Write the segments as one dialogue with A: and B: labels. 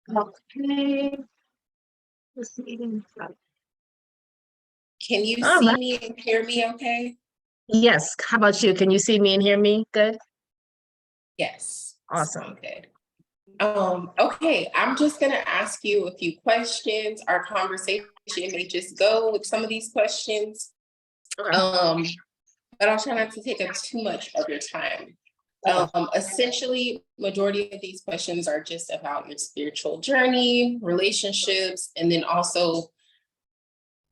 A: Okay. This meeting.
B: Can you
A: All
B: see
A: right.
B: me and hear me okay?
A: Yes. How about you? Can you see me and hear me? Good.
B: Yes.
A: Awesome.
B: Sound good. Okay, I'm just gonna ask you a few questions. Our conversation may just go with some of these questions.
A: Okay.
B: But I'll try not to take up too much of your time. Essentially, majority of these questions are just about your spiritual journey, relationships, and then also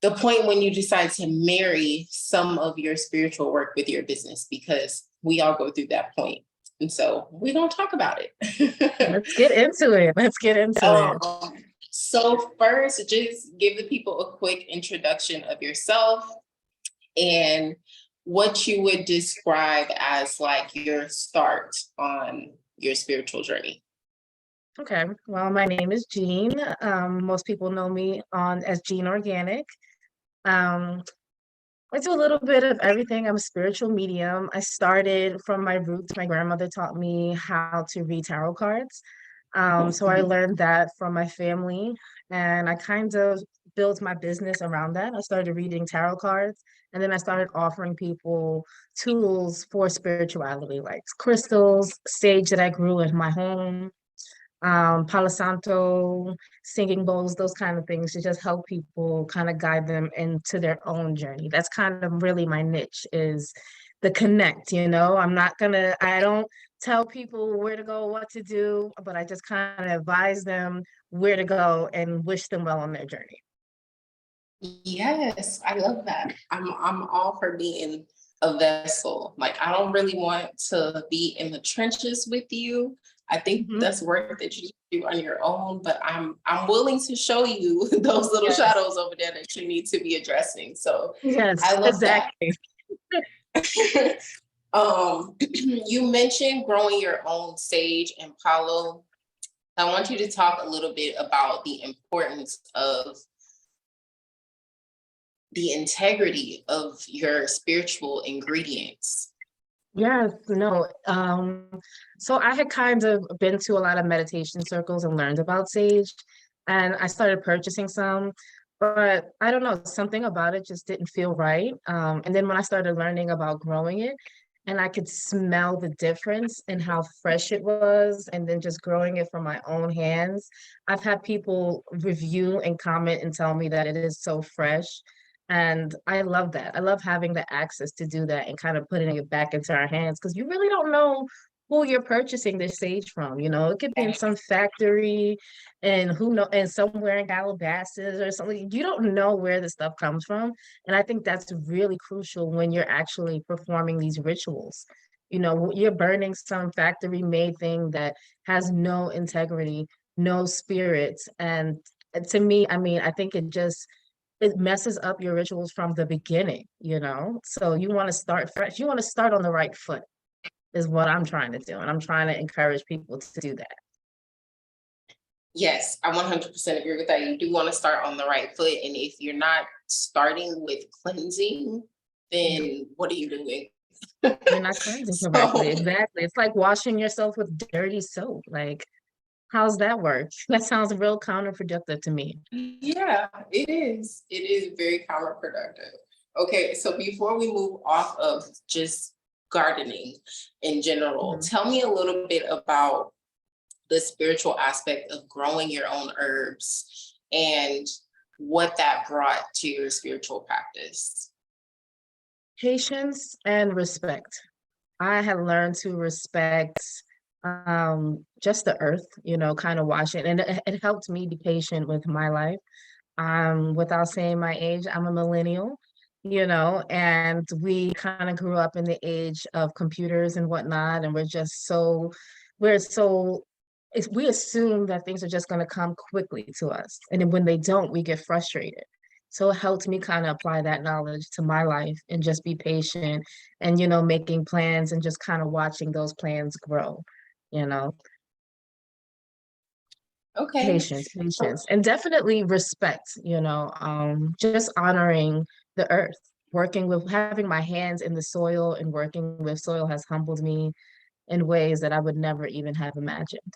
B: the point when you decide to marry some of your spiritual work with your business, because we all go through that point. And so we're going to talk about it.
A: Let's get into it. Let's get into it.
B: So first, just give the people a quick introduction of yourself and what you would describe as like your start on your spiritual journey.
A: Okay. Well, my name is Jean. Most people know me on as Jean Organic. Um, I do a little bit of everything. I'm a spiritual medium. I started from my roots. My grandmother taught me how to read tarot cards. So I learned that from my family, and I kind of built my business around that. I started reading tarot cards, and then I started offering people tools for spirituality, like crystals, sage that I grew in my home, Palo Santo, singing bowls, those kind of things to just help people kind of guide them into their own journey. That's kind of really my niche is the connect, I don't tell people where to go, what to do, but I just kind of advise them where to go and wish them well on their journey.
B: Yes, I love that. I'm all for being a vessel. Like I don't really want to be in the trenches with you. I think that's work that you do on your own, but I'm willing to show you those little shadows over there that you need to be addressing. So
A: yes,
B: I love
A: exactly.
B: that. You mentioned growing your own sage and Palo. I want you to talk a little bit about the importance of the integrity of your spiritual ingredients.
A: Yes, no. So I had kind of been to a lot of meditation circles and learned about sage, and I started purchasing some, but I don't know, something about it just didn't feel right. And then when I started learning about growing it, and I could smell the difference in how fresh it was, and then just growing it from my own hands. I've had people review and comment and tell me that it is so fresh. And I love that. I love having the access to do that and kind of putting it back into our hands because you really don't know who you're purchasing this sage from. It could be in some factory and who know, and somewhere in Calabasas or something. You don't know where the stuff comes from. And I think that's really crucial when you're actually performing these rituals. You're burning some factory made thing that has no integrity, no spirit. And to me, I mean, I think it messes up your rituals from the beginning. So you want to start fresh. You want to start on the right foot is what I'm trying to do. And I'm trying to encourage people to do that.
B: Yes, I 100% agree with that. You do want to start on the right foot. And if you're not starting with cleansing, then what are you doing?
A: You're not cleansing correctly. Exactly. It's like washing yourself with dirty soap. Like, how's that work? That sounds real counterproductive to me.
B: Yeah, it is. It is very counterproductive. Okay, so before we move off of just gardening in general, tell me a little bit about the spiritual aspect of growing your own herbs and what that brought to your spiritual practice.
A: Patience and respect. I have learned to respect just the earth, kind of watch it. And it helped me be patient with my life. Without saying my age, I'm a millennial, and we kind of grew up in the age of computers and whatnot, and we're so we assume that things are just going to come quickly to us. And then when they don't, we get frustrated. So it helped me kind of apply that knowledge to my life and just be patient and, making plans and just kind of watching those plans grow, you know.
B: Okay.
A: Patience, and definitely respect, just honoring the earth, having my hands in the soil and working with soil has humbled me in ways that I would never even have imagined.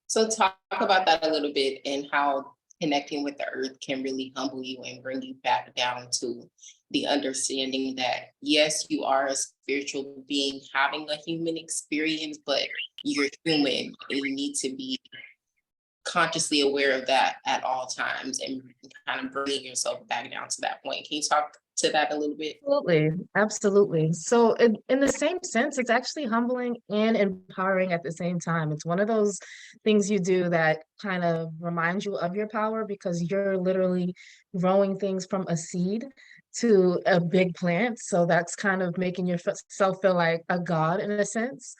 B: So talk about that a little bit and how connecting with the earth can really humble you and bring you back down to the understanding that yes, you are a spiritual being having a human experience, but you're human and you need to be consciously aware of that at all times and kind of bringing yourself back down to that point. Can you talk to that a little bit?
A: Absolutely, absolutely. So in the same sense, it's actually humbling and empowering at the same time. It's one of those things you do that kind of reminds you of your power because you're literally growing things from a seed to a big plant. So that's kind of making yourself feel like a god in a sense.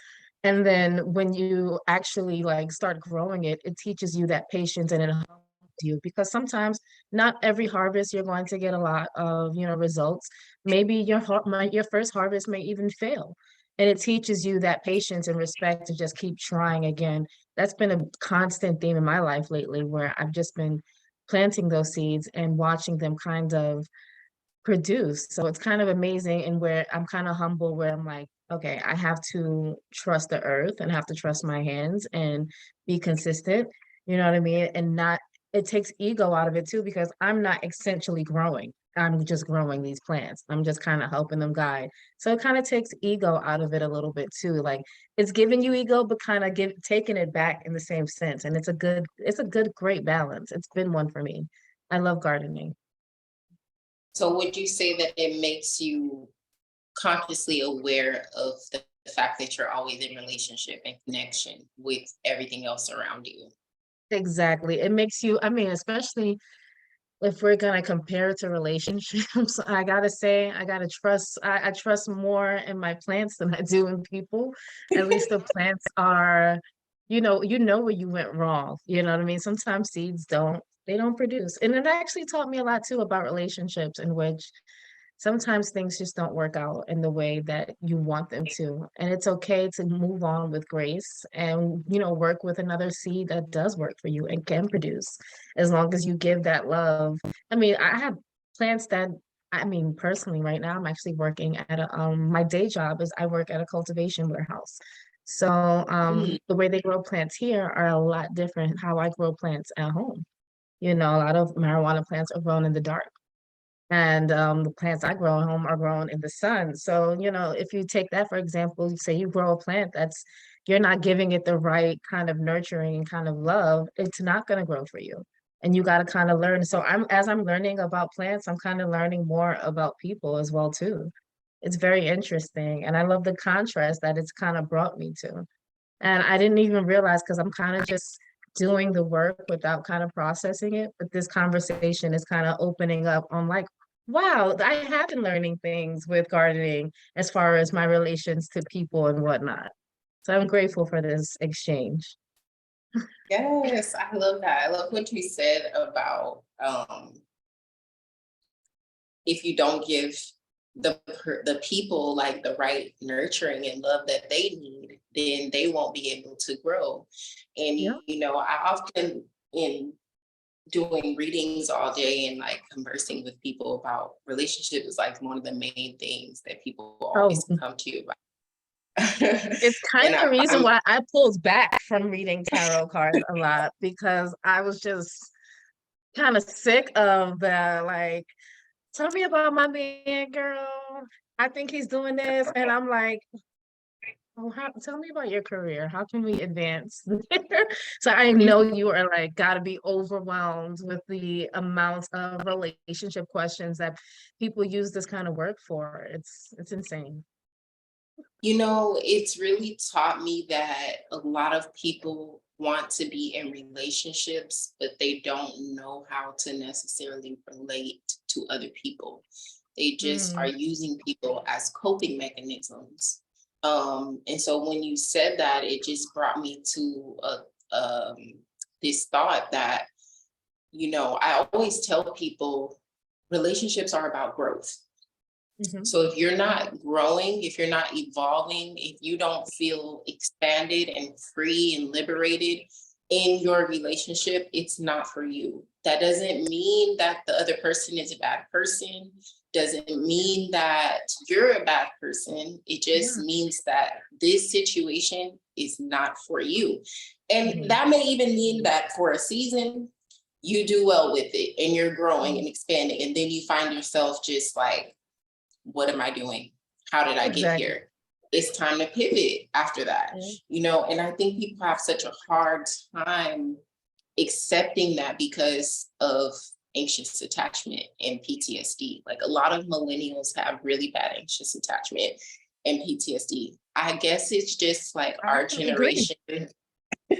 A: And then when you actually like start growing it, it teaches you that patience and it humbles you because sometimes not every harvest you're going to get a lot of results. Maybe your first harvest may even fail, and it teaches you that patience and respect to just keep trying again. That's been a constant theme in my life lately where I've just been planting those seeds and watching them kind of produce. So it's kind of amazing and where I'm kind of humble where I'm like, okay, I have to trust the earth and have to trust my hands and be consistent, you know what I mean? And not, it takes ego out of it too, because I'm not essentially growing. I'm just growing these plants. I'm just kind of helping them guide. So it kind of takes ego out of it a little bit too. Like it's giving you ego, but kind of taking it back in the same sense. And great balance. It's been one for me. I love gardening.
B: So would you say that it makes you consciously aware of the fact that you're always in relationship and connection with everything else around you?
A: Exactly. It makes you, I mean, especially if we're gonna compare it to relationships, I gotta say, I trust more in my plants than I do in people. At least the plants are, you know where you went wrong. You know what I mean? Sometimes they don't produce. And it actually taught me a lot too about relationships in which sometimes things just don't work out in the way that you want them to. And it's okay to move on with grace and, work with another seed that does work for you and can produce as long as you give that love. I mean, I have plants that, I mean, personally, right now, I'm actually working at my day job is I work at a cultivation warehouse. So
B: Mm.
A: the way they grow plants here are a lot different how I grow plants at home. A lot of marijuana plants are grown in the dark and the plants I grow at home are grown in the sun. So, if you take that for example, say you grow a plant that's you're not giving it the right kind of nurturing and kind of love, it's not going to grow for you. And you got to kind of learn. So as I'm learning about plants, I'm kind of learning more about people as well too. It's very interesting, and I love the contrast that it's kind of brought me to. And I didn't even realize because I'm kind of just doing the work without kind of processing it. But this conversation is kind of opening up on like, wow, I have been learning things with gardening as far as my relations to people and whatnot. So I'm grateful for this exchange.
B: Yes, I love that. I love what you said about if you don't give the people like the right nurturing and love that they need, then they won't be able to grow. And
A: Yeah.
B: I often in doing readings all day and like conversing with people about relationships is like one of the main things that people
A: Oh,
B: always come to you about.
A: it's kind
B: And
A: of the
B: I
A: reason
B: find
A: why I pulled back from reading tarot cards a lot because I was just kind of sick of the like, tell me about my man, girl. I think he's doing this. And I'm like, well, tell me about your career. How can we advance there? So I know you are like got to be overwhelmed with the amount of relationship questions that people use this kind of work for. It's insane.
B: it's really taught me that a lot of people want to be in relationships, but they don't know how to necessarily relate to other people. They just are
A: Mm,
B: using people as coping mechanisms. And so when you said that, it just brought me to um, this thought that, I always tell people relationships are about growth.
A: mhm.
B: So if you're not growing, if you're not evolving, if you don't feel expanded and free and liberated in your relationship, it's not for you. That doesn't mean that the other person is a bad person, doesn't mean that you're a bad person. It just
A: Yeah.
B: means that this situation is not for you. And
A: Mhm.
B: that may even mean that for a season, you do well with it and you're growing and expanding. And then you find yourself just like, what am I doing? How did I get
A: Exactly.
B: here? It's time to pivot after that, you know? And I think people have such a hard time accepting that because of anxious attachment and PTSD. Like a lot of millennials have really bad anxious attachment and PTSD. I guess it's just like
A: I
B: our
A: agree.
B: generation. Yeah,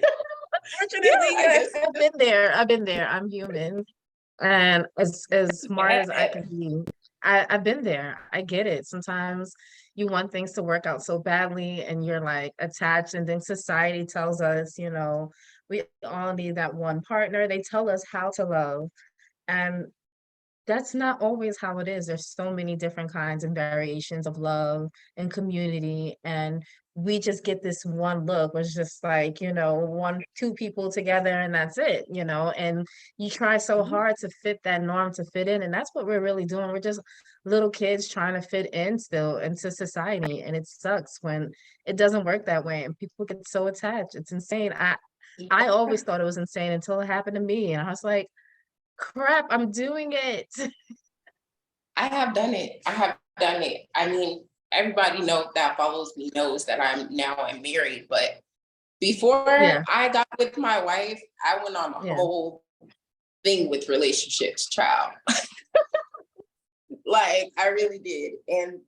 A: Unfortunately,
B: I
A: yeah,
B: guess.
A: I've been there. I've been there. I'm human. And as smart as I
B: Yeah.
A: can be, I've been there. I get it. Sometimes you want things to work out so badly and you're like attached, and then society tells us, we all need that one partner. They tell us how to love. And that's not always how it is. There's so many different kinds and variations of love and community. And we just get this one look, where it's just like, two people together and that's it, and you try so
B: Mhm.
A: hard to fit that norm, to fit in. And that's what we're really doing. We're just little kids trying to fit in still into society. And it sucks when it doesn't work that way and people get so attached. It's insane. I always thought it was insane until it happened to me. And I was like, crap, I'm doing it.
B: I have done it. I have done it. I mean, everybody that follows me knows that I'm married, but before
A: Yeah,
B: I got with my wife, I went on a
A: yeah.
B: whole thing with relationships, child. Like I really did. And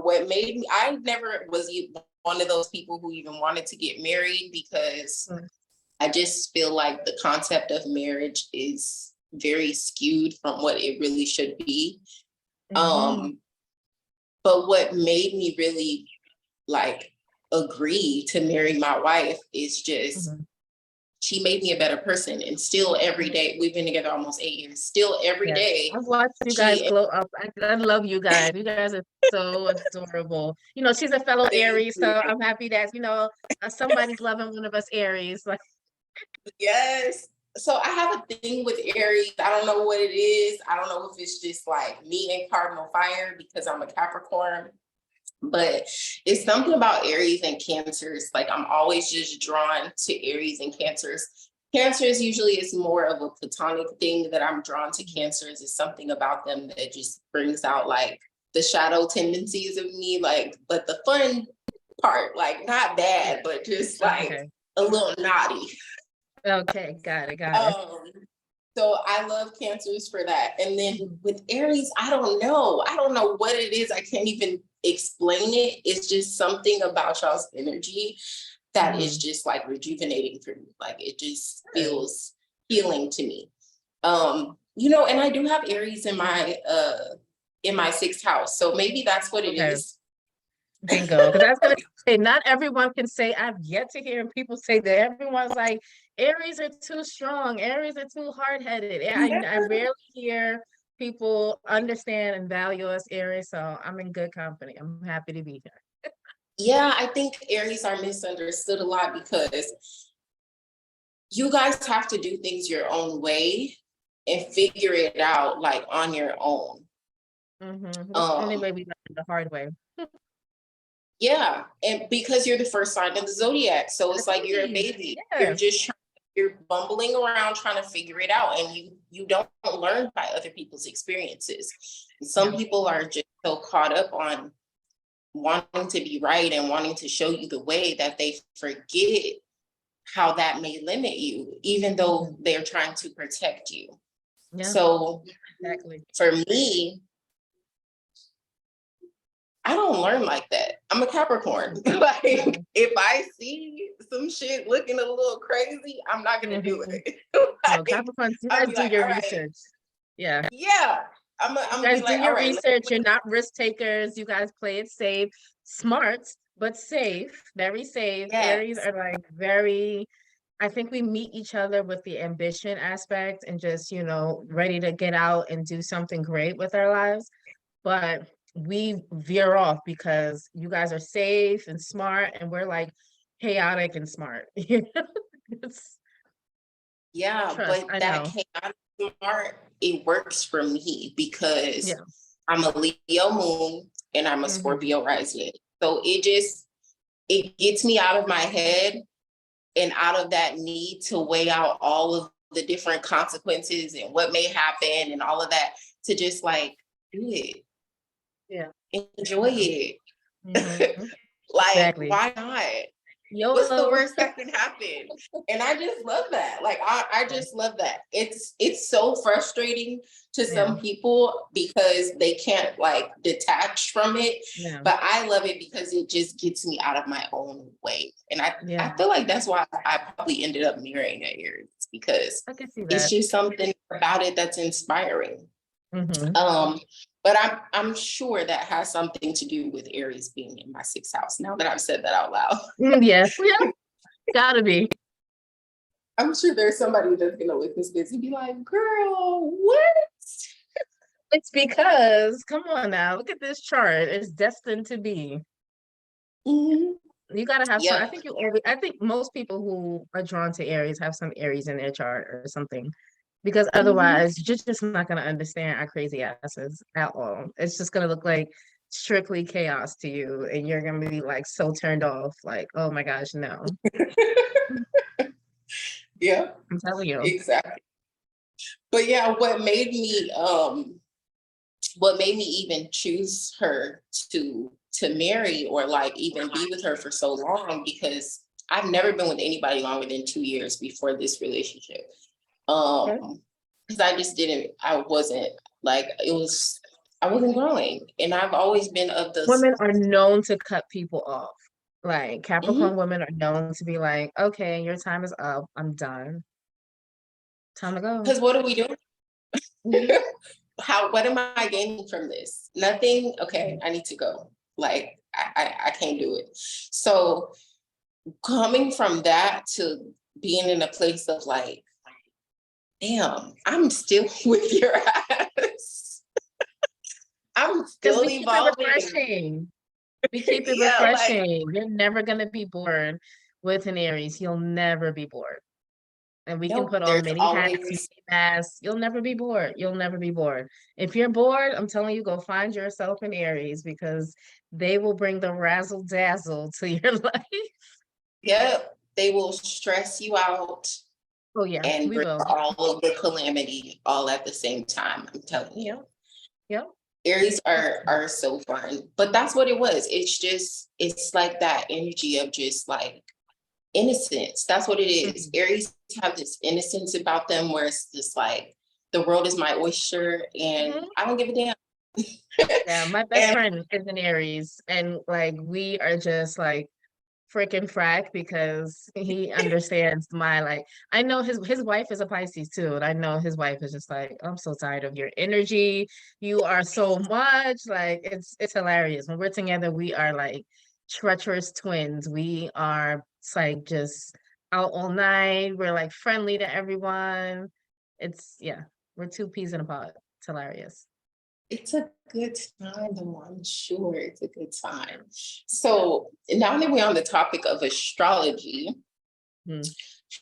B: what made me, I never was one of those people who even wanted to get married because
A: Mm.
B: I just feel like the concept of marriage is very skewed from what it really should be.
A: Mhm,
B: Um, but what made me really like agree to marry my wife is just
A: mhm.
B: she made me a better person. And still every day, we've been together almost 8 years, still every
A: Yeah.
B: day,
A: I've watched you guys
B: she
A: glow up. I love you guys. You guys are so adorable. She's a fellow
B: thank
A: Aries, so
B: you.
A: I'm happy that, somebody's loving one of us Aries. Like,
B: Yes. So I have a thing with Aries. I don't know what it is. I don't know if it's just like me and Cardinal Fire because I'm a Capricorn, but it's something about Aries and Cancers. Like I'm always just drawn to Aries and Cancers. Cancers usually is more of a platonic thing that I'm drawn to. Cancers is something about them that just brings out like the shadow tendencies of me, like, but the fun part, like not
A: yeah.
B: bad, but just like
A: Okay.
B: a little naughty.
A: Okay. Got it. Got it.
B: Um, so I love Cancers for that. And then
A: Mhm.
B: with Aries, I don't know. I don't know what it is. I can't even explain it. It's just something about y'all's energy that is
A: Mhm.
B: just like rejuvenating for me. Like it just
A: Good.
B: feels healing to me. And I do have Aries in my sixth house. So maybe that's what it
A: Okay.
B: is.
A: Bingo. Because I was gonna say, not everyone can say. I've yet to hear people say that. Everyone's like, Aries are too strong. Aries are too hard-headed. I rarely hear people understand and value us Aries. So I'm in good company. I'm happy to be here.
B: Yeah, I think Aries are misunderstood a lot because you guys have to do things your own way and figure it out like on your own.
A: That's the only
B: Um,
A: way we learn, the hard way.
B: yeah, and because you're the first sign of the zodiac, so it's like you're a
A: Agreed.
B: baby. You're
A: Yeah.
B: just you're bumbling around trying to figure it out, and you don't learn by other people's experiences. And some
A: Yeah.
B: people are just so caught up on wanting to be right and wanting to show you the way that they forget how that may limit you, even though
A: Mhm.
B: they're trying to protect you.
A: Yeah,
B: So
A: exactly.
B: for me, I don't learn like that. I'm a Capricorn. Like
A: Mhm.
B: if I see some shit looking a little crazy, I'm not gonna do
A: Mhm.
B: it.
A: No,
B: Like,
A: Capricorns, you
B: I'll
A: guys
B: be
A: do
B: like,
A: your
B: all right,
A: research. Yeah.
B: yeah.
A: You
B: I'm gonna
A: guys
B: be
A: do
B: like, all
A: your
B: right,
A: research. You're not risk takers. You guys play it safe, smart, but safe, very safe. Aries
B: yes.
A: are like very, I think we meet each other with the ambition aspect and just, ready to get out and do something great with our lives. But we veer off because you guys are safe and smart, and we're like chaotic and smart. It's
B: Yeah,
A: trust,
B: but
A: I
B: that
A: know.
B: chaotic smart, it works for me because
A: Yeah.
B: I'm a Leo moon and I'm a
A: Hmm.
B: Scorpio rising. So it just it gets me out of my head and out of that need to weigh out all of the different consequences and what may happen and all of that, to just like do it.
A: Yeah.
B: Enjoy it.
A: Mm-hmm.
B: Like,
A: Exactly.
B: why not? What's the
A: YOLO.
B: worst that can happen? And I just love that. Like, I just love that. It's so frustrating to
A: Yeah.
B: some people because they can't like detach from it.
A: Yeah.
B: But I love it because it just gets me out of my own way. And I
A: Yeah.
B: feel like that's why I probably ended up marrying an Aries, because
A: I can see
B: it's
A: that.
B: just something about it that's inspiring.
A: Mm-hmm.
B: But I'm sure that has something to do with Aries being in my sixth house. Now that I've said that out loud,
A: Yes. Yeah. Gotta be.
B: I'm sure there's somebody that's gonna listen to this and be like, "Girl, what?"
A: It's because, come on now, look at this chart. It's destined to be.
B: Mhm.
A: You gotta have some.
B: Yep.
A: I think most people who are drawn to Aries have some Aries in their chart or something. Because
B: Mhm.
A: otherwise, you're just not gonna understand our crazy asses at all. It's just gonna look like strictly chaos to you, and you're gonna be like so turned off, like, oh my gosh, no.
B: Yeah,
A: I'm telling you.
B: exactly. But yeah, what made me even choose her to marry or like even be with her for so long, because I've never been with anybody longer than 2 years before this relationship.
A: Okay.
B: Because I wasn't growing. And I've always been of this.
A: Women are known to cut people off. Like
B: Mhm.
A: Capricorn women are known to be like, okay, your time is up. I'm done. Time to go.
B: Because what are we doing?
A: Mhm.
B: What am I gaining from this? Nothing. Okay, I need to go. Like I can't do it. So coming from that to being in a place of like, damn, I'm still with your ass. I'm
A: Because
B: still
A: we keep it
B: evolving.
A: refreshing. We keep it
B: Yeah, like,
A: refreshing. You're never gonna be bored with an Aries. You'll never be bored. And we can
B: nope,
A: put on
B: there's
A: many hats, many
B: always,
A: masks. You'll never be bored. You'll never be bored. If you're bored, I'm telling you, go find yourself in Aries because they will bring the razzle dazzle to your life.
B: yep, they will stress you out
A: Oh yeah,
B: and
A: we
B: bring
A: will.
B: all of the calamity all at the same time. I'm telling you.
A: Yep, yep.
B: Aries are so fun, but that's what it was. It's like that energy of just like innocence. That's what it is.
A: Mhm.
B: Aries have this innocence about them where it's just like the world is my oyster and
A: Mhm.
B: I don't give a damn.
A: Yeah, my best
B: And
A: friend is an Aries, and like we are just like freaking frack because he understands my like I know his wife is a Pisces too, and I know his wife is just like, I'm so tired of your energy. You are so much like it's hilarious. When we're together, we are like treacherous twins. We are it's like just out all night. We're like friendly to everyone. It's yeah, we're two peas in a pod. It's hilarious.
B: it's a good time, though. I'm sure it's a good time. So now that we're on the topic of astrology,
A: Hmm.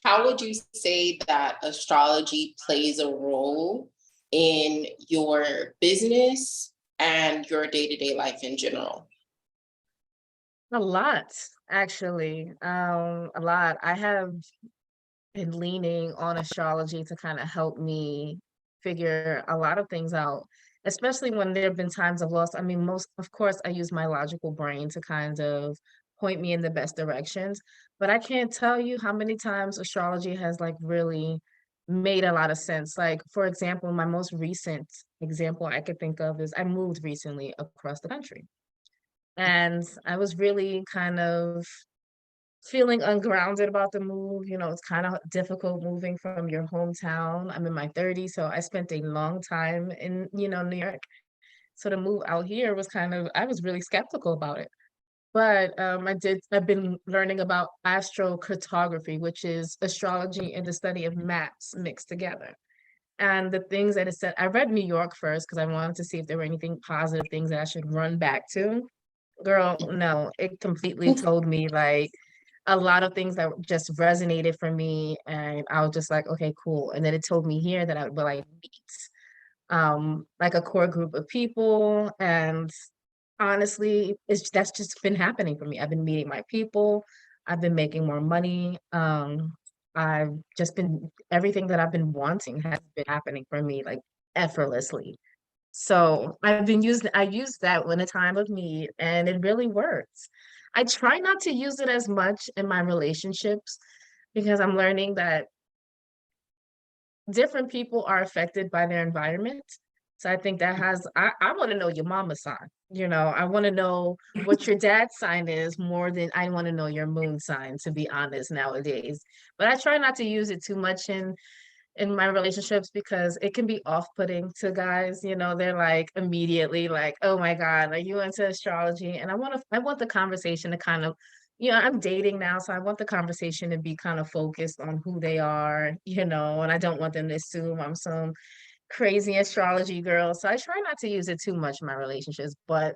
B: how would you say that astrology plays a role in your business and your day-to-day life in general?
A: A lot, actually. A lot. I have been leaning on astrology to kind of help me figure a lot of things out, especially when there have been times of loss. I mean, most, of course, I use my logical brain to kind of point me in the best directions, but I can't tell you how many times astrology has like really made a lot of sense. Like, for example, my most recent example I could think of is I moved recently across the country. And I was really kind of feeling ungrounded about the move. You know, it's kind of difficult moving from your hometown. I'm in my 30s, so I spent a long time in, New York. So to move out here was kind of, I was really skeptical about it. But I've been learning about astrocartography, which is astrology and the study of maps mixed together. And the things that it said, I read New York first because I wanted to see if there were anything positive things that I should run back to. Girl, no, it completely told me like a lot of things that just resonated for me. And I was just like, okay, cool. And then it told me here that I would like meet like a core group of people. And honestly, that's just been happening for me. I've been meeting my people. I've been making more money. I've just been everything that I've been wanting has been happening for me like effortlessly. So I use that when a time of need and it really works. I try not to use it as much in my relationships because I'm learning that different people are affected by their environment. So I think that I want to know your mama's sign. I want to know what your dad's sign is more than I want to know your moon sign, to be honest, nowadays. But I try not to use it too much in my relationships because it can be off-putting to guys. They're like immediately like, oh my God, like you into astrology. And I want the conversation to kind of, I'm dating now, so I want the conversation to be kind of focused on who they are, and I don't want them to assume I'm some crazy astrology girl. So I try not to use it too much in my relationships, but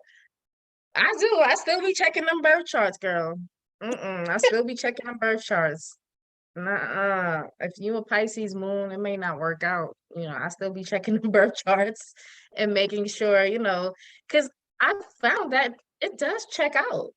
A: I do. I still be checking them birth charts, girl. I still be checking them birth charts. Nuh-uh. If you a Pisces moon, it may not work out. I still be checking the birth charts and making sure, because I found that it does check out.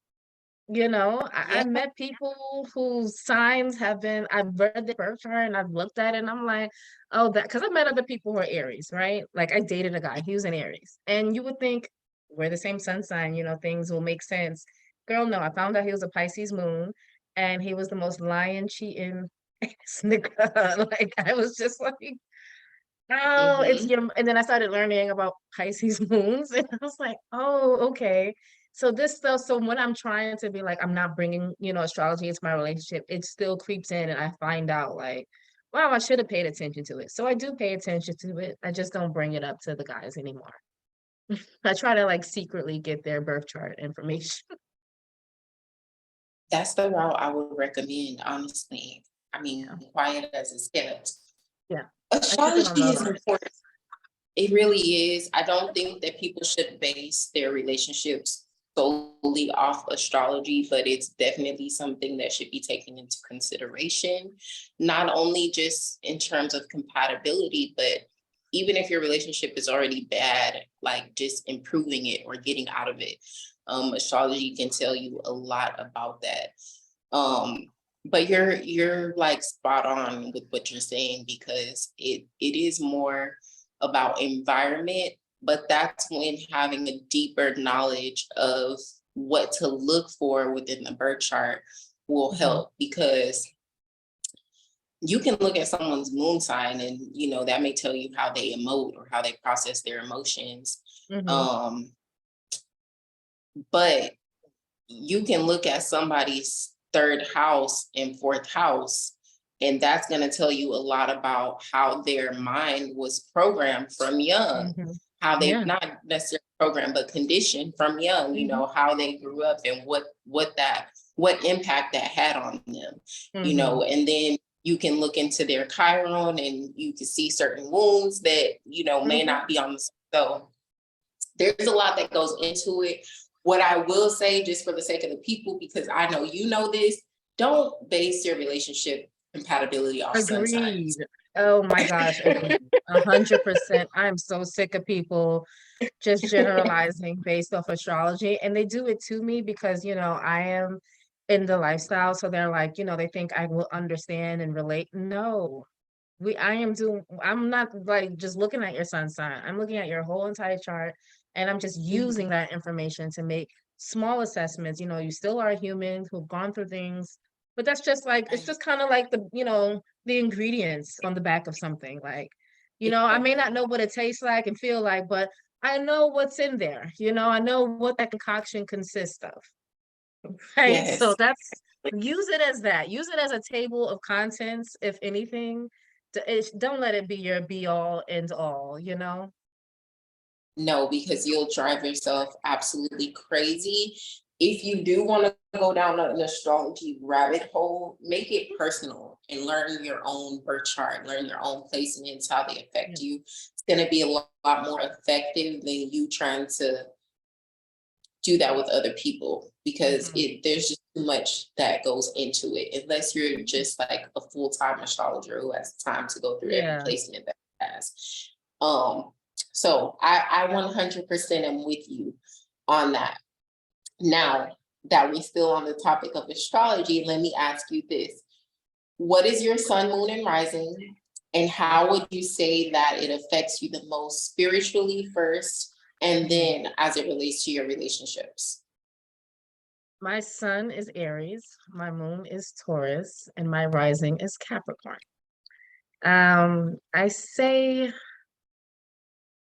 A: I
B: Yeah.
A: met people whose signs I've read the birth chart and I've looked at it and I'm like, oh, because I met other people who are Aries, right? Like I dated a guy, he was an Aries. And you would think we're the same sun sign, things will make sense. Girl, no, I found out he was a Pisces moon and he was the most lying, cheating ass nigga. Like I was just like, oh, it's
B: Mm-hmm.
A: your, and then I started learning about Pisces moons, and I was like, oh, okay. So this stuff, so when I'm trying to be like, I'm not bringing, astrology into my relationship, it still creeps in, and I find out like, wow, I should have paid attention to it. So I do pay attention to it. I just don't bring it up to the guys anymore. I try to like secretly get their birth chart information.
B: That's the route I would recommend, honestly. I
A: Yeah,
B: mean, quiet as it's kept.
A: yeah. I keep it on
B: Astrology
A: low.
B: is important. It really is. I don't think that people should base their relationships solely off astrology, but it's definitely something that should be taken into consideration, not only just in terms of compatibility, but even if your relationship is already bad, like just improving it or getting out of it. Astrology can tell you a lot about that. Um, but you're like spot on with what you're saying because it is more about environment, but that's when having a deeper knowledge of what to look for within the birth chart will
A: Mhm,
B: help because you can look at someone's moon sign and that may tell you how they emote or how they process their emotions.
A: mhm,
B: Um, but you can look at somebody's third house and fourth house, and that's going to tell you a lot about how their mind was programmed from young,
A: mhm.
B: how they
A: Yeah.
B: not necessarily programmed, but conditioned from young,
A: Mhm,
B: how they grew up and what impact that had on them,
A: mhm.
B: and then you can look into their chiron and you can see certain wounds that, may
A: Mhm.
B: not be on the so there's a lot that goes into it. What I will say, just for the sake of the people, because I know this, don't base your relationship compatibility off sun
A: Agreed.
B: signs.
A: Oh my gosh, agreed. 100%. I'm so sick of people just generalizing based off astrology. And they do it to me because, I am in the lifestyle. So they're like, they think I will understand and relate. No, I'm not like just looking at your sun sign. I'm looking at your whole entire chart and I'm just
B: Mhm.
A: using that information to make small assessments. You still are humans who've gone through things, but that's just like it's
B: Right.
A: just kind of like the ingredients on the back of something. Like, I may not
B: Exactly.
A: know what it tastes like and feel like, but I know what's in there. I know what that concoction consists of. Right. So
B: Yes.
A: that's use it as that. Use it as a table of contents, if anything. Don't let it be your be all end all.
B: No, because you'll drive yourself absolutely crazy. If you do want to go down an astrology rabbit hole, make it personal and learn your own birth chart, learn your own placements, how they
A: Yeah.
B: affect you. It's going to be a lot more effective than you trying to do that with other people because
A: Mhm.
B: there's just too much that goes into it unless you're just like a full-time astrologer who has time to go through every
A: Yeah.
B: placement that it has. um so I 100% am with you. on that. Now that we're still on the topic of astrology, let me ask you this. What is your sun, moon, and rising? And how would you say that it affects you the most spiritually first, and then as it relates to your relationships?
A: My sun is Aries, my moon is Taurus, and my rising is Capricorn. I say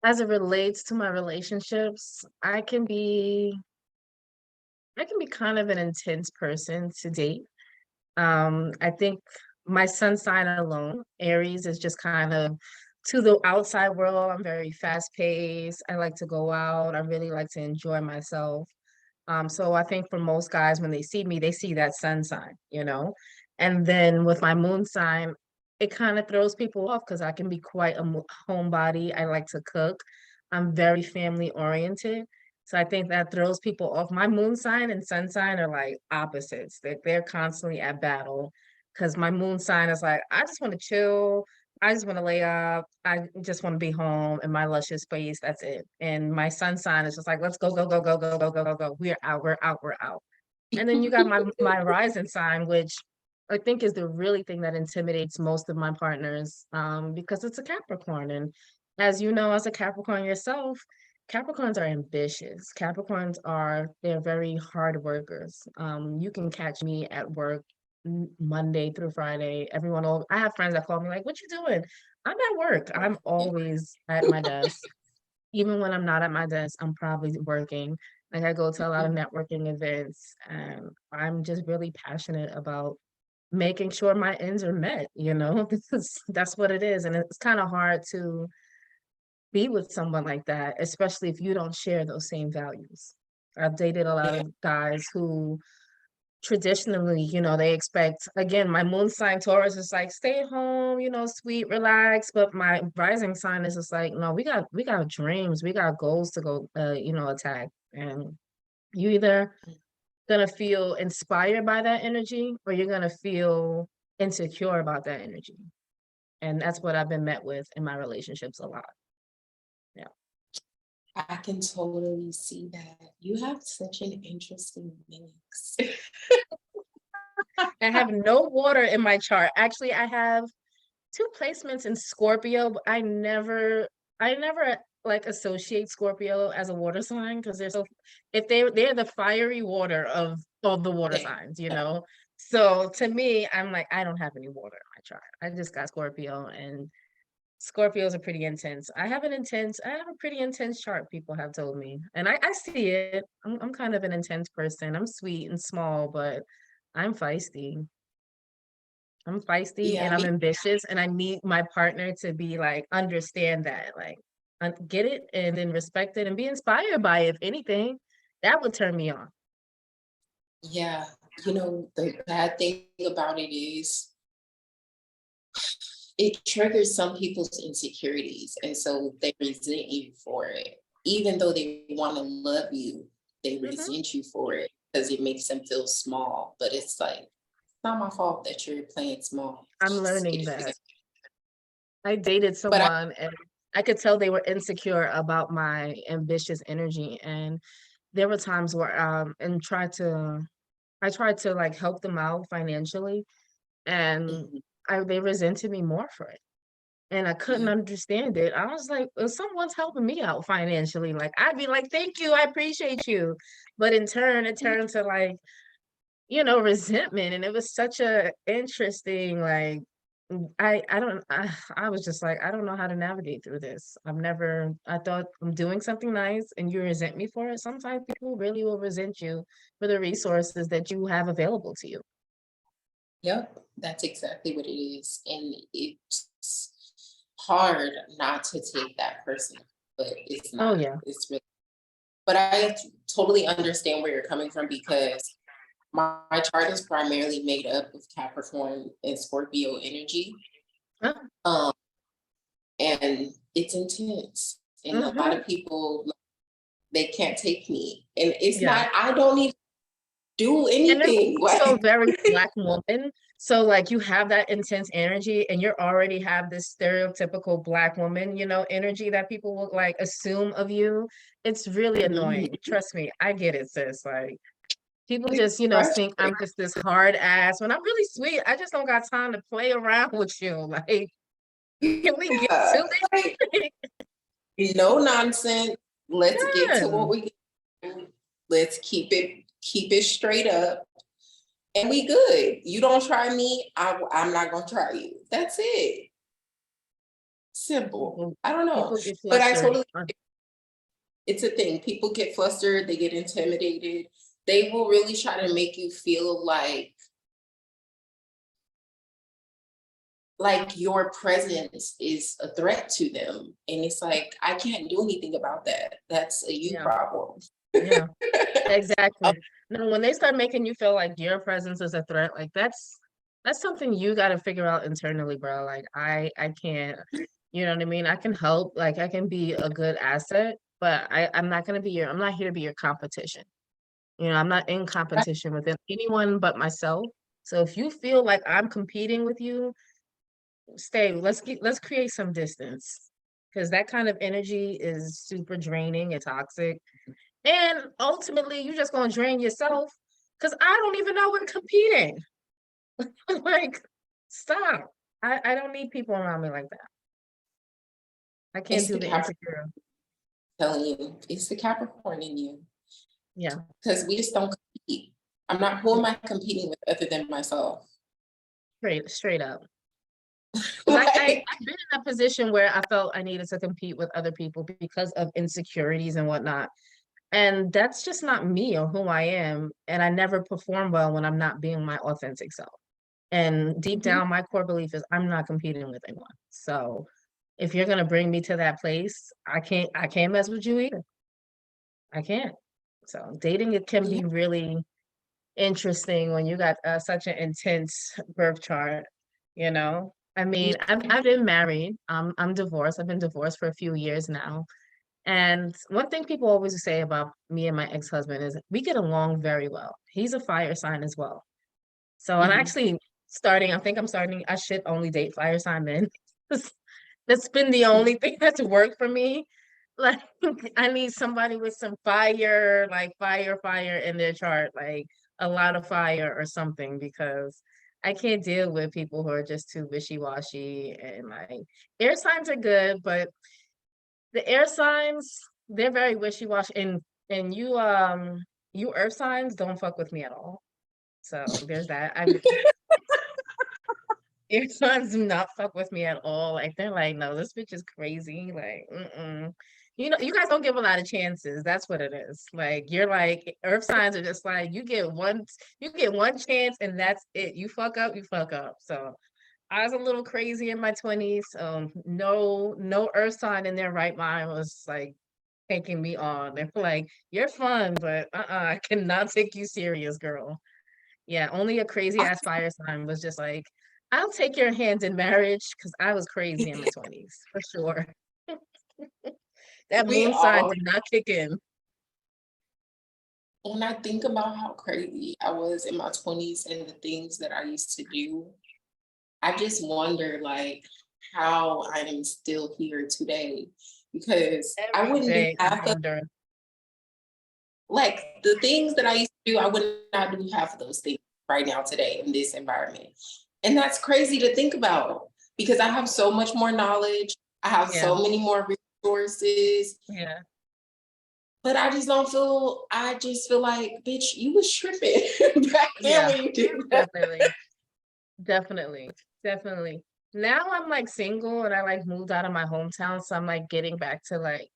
A: as it relates to my relationships, I can be kind of an intense person to date. I think my sun sign alone, Aries, is just kind of to the outside world. I'm very fast paced. I like to go out. I really like to enjoy myself. So I think for most guys, when they see me, they see that sun sign, you know? And then with my moon sign, it kind of throws people off because I can be quite a homebody. I like to cook. I'm very family oriented. So I think that throws people off. My moon sign and sun sign are like opposites. They're constantly at battle because my moon sign is like, I just want to chill. I just want to lay up. I just want to be home in my luscious space. That's it. And my sun sign is just like, let's go, go, go, go, go, go, go, go, go. We're out, we're out, we're out. And then you got my rising sign, which I think is the really thing that intimidates most of my partners, because it's a Capricorn. And as you know, as a Capricorn yourself, Capricorns are ambitious. They're very hard workers. You can catch me at work Monday through Friday. I have friends that call me like, what you doing? I'm at work. I'm always at my desk. Even when I'm not at my desk, I'm probably working. Like I go to a lot of networking events, and I'm just really passionate about making sure my ends are met, because that's what it is. And it's kind of hard to be with someone like that, especially if you don't share those same values. I've dated a lot
B: Yeah.
A: of guys who traditionally, they expect, again, my moon sign Taurus is like, stay home, sweet, relax. But my rising sign is just like, no, we got dreams, we got goals to go, attack. And you either gonna feel inspired by that energy or you're gonna feel insecure about that energy. And that's what I've been met with in my relationships a lot. Yeah.
B: I can totally see that. You have such an interesting mix.
A: I have no water in my chart. Actually, I have two placements in Scorpio, but I never like associate Scorpio as a water sign because if they're the fiery water of the water
B: Yeah.
A: signs. So to me, I'm like, I don't have any water in my chart. I just got Scorpio, and Scorpios are pretty intense. I have a pretty intense chart, people have told me. And I see it. I'm kind of an intense person. I'm sweet and small, but I'm feisty. I'm feisty
B: Yeah,
A: and I'm
B: me.
A: ambitious, and I need my partner to be like, understand that, like, get it and then respect it and be inspired by it. If anything, that would turn me on.
B: Yeah. The bad thing about it is it triggers some people's insecurities. And so they resent you for it. Even though they want to love you, they
A: Mhm.
B: resent you for it because it makes them feel small. But it's like, it's not my fault that you're playing small.
A: I'm learning
B: It is.
A: that. I dated
B: But I,
A: someone and I could tell they were insecure about my ambitious energy. And there were times where I tried to like help them out financially, and
B: mhm,
A: they resented me more for it. And I couldn't
B: yeah,
A: understand it. I was like, if someone's helping me out financially, like I'd be like, thank you, I appreciate you. But in turn, it turned to like, resentment. And it was such a interesting, like, I was just like, I don't know how to navigate through this. I thought I'm doing something nice and you resent me for it. Sometimes people really will resent you for the resources that you have available to you.
B: yep, that's exactly what it is. And it's hard not to take that personal, but it's
A: Oh
B: not.
A: yeah.
B: It's really, but I totally understand where you're coming from because my chart is primarily made up of Capricorn and Scorpio energy.
A: Uh,
B: Um, and it's intense. And a lot
A: mhm.
B: of people, they can't take me. And it's
A: Yeah.
B: not, I don't even do
A: And you're
B: anything.
A: also
B: Like,
A: a very Black woman. So like you have that intense energy and you're already have this stereotypical Black woman, you know, energy that people will like assume of you. It's really annoying. Trust me, I get it, sis. Like people
B: it's
A: just, you know, think
B: frustrating.
A: I'm just this hard ass when I'm really sweet. I just don't got time to play around with you. Like, can we get
B: Yeah,
A: to
B: like,
A: it?
B: no nonsense. Let's get to
A: Yeah,
B: what we do. Let's keep it straight up, and we good. You don't try me, I'm not gonna try you. That's it. Simple.
A: people
B: I don't know,
A: people get
B: but I
A: flustered.
B: totally. It's a thing. People get flustered. They get intimidated. They will really try to make you feel like your presence is a threat to them, and it's like I can't do anything about that. That's a you
A: Yeah,
B: problem.
A: yeah. Exactly. No, when they start making you feel like your presence is a threat, like that's something you got to figure out internally, bro. Like I can't, you know what I mean? I can help, like I can be a good asset, but I'm not gonna be I'm not here to be your competition. You know, I'm not in competition with anyone but myself. So if you feel like I'm competing with you, stay. Let's create some distance. Because that kind of energy is super draining and toxic. And ultimately, you're just gonna drain yourself because I don't even know we're competing. Like, stop. I don't need people around me like that. I can't
B: It's
A: do
B: the
A: the
B: Capricorn
A: insecure.
B: telling you. It's the Capricorn in you
A: Yeah.
B: because we just don't compete. I'm not. Who am I competing with other than myself?
A: Straight up. Because
B: Like,
A: I've been in a position where I felt I needed to compete with other people because of insecurities and whatnot. And that's just not me or who I am. And I never perform well when I'm not being my authentic self. And deep
B: mhm.
A: down, my core belief is I'm not competing with anyone. So if you're gonna bring me to that place, I can't mess with you either. I can't. So dating it can
B: Yeah.
A: be really interesting when you got such an intense birth chart, you know. I mean, I've been married. I'm divorced. I've been divorced for a few years now. And one thing people always say about me and my ex-husband is we get along very well. He's a fire sign as well. So I'm
B: Mhm.
A: actually starting, I think I'm starting, I should only date fire sign men. That's been the only thing that's worked for me. Like I need somebody with some fire, like fire in their chart, like a lot of fire or something, because I can't deal with people who are just too wishy-washy and like air signs are good, but the air signs, they're very wishy-washy and you earth signs don't fuck with me at all. So there's that. Your sons do not fuck with me at all. Like they're like, no, this bitch is crazy. Like, mm-mm. You know, you guys don't give a lot of chances. That's what it is. Like you're like earth signs are just like you get one chance and that's it. You fuck up. So I was a little crazy in my 20s. No earth sign in their right mind was like taking me on. They're like, you're fun, but I cannot take you serious, girl. Yeah, only a crazy ass fire sign was just like, I'll take your hand in marriage because I was crazy in my 20s for sure. That
B: We
A: moon sign
B: all.
A: did not kick in.
B: When I think about how crazy I was in my 20s and the things that I used to do, I just wonder like how I am still here today because I
A: Every
B: wouldn't do
A: day I
B: half of
A: wonder.
B: like the things that I used to do, I would not do half of those things right now today in this environment. And that's crazy to think about because I have so much more knowledge. I have
A: Yeah,
B: so many more resources,
A: yeah,
B: but I just feel like, bitch, you was tripping back then
A: yeah.
B: when you did that.
A: Definitely, definitely, definitely. Now I'm like single and I like moved out of my hometown, so I'm like getting back to like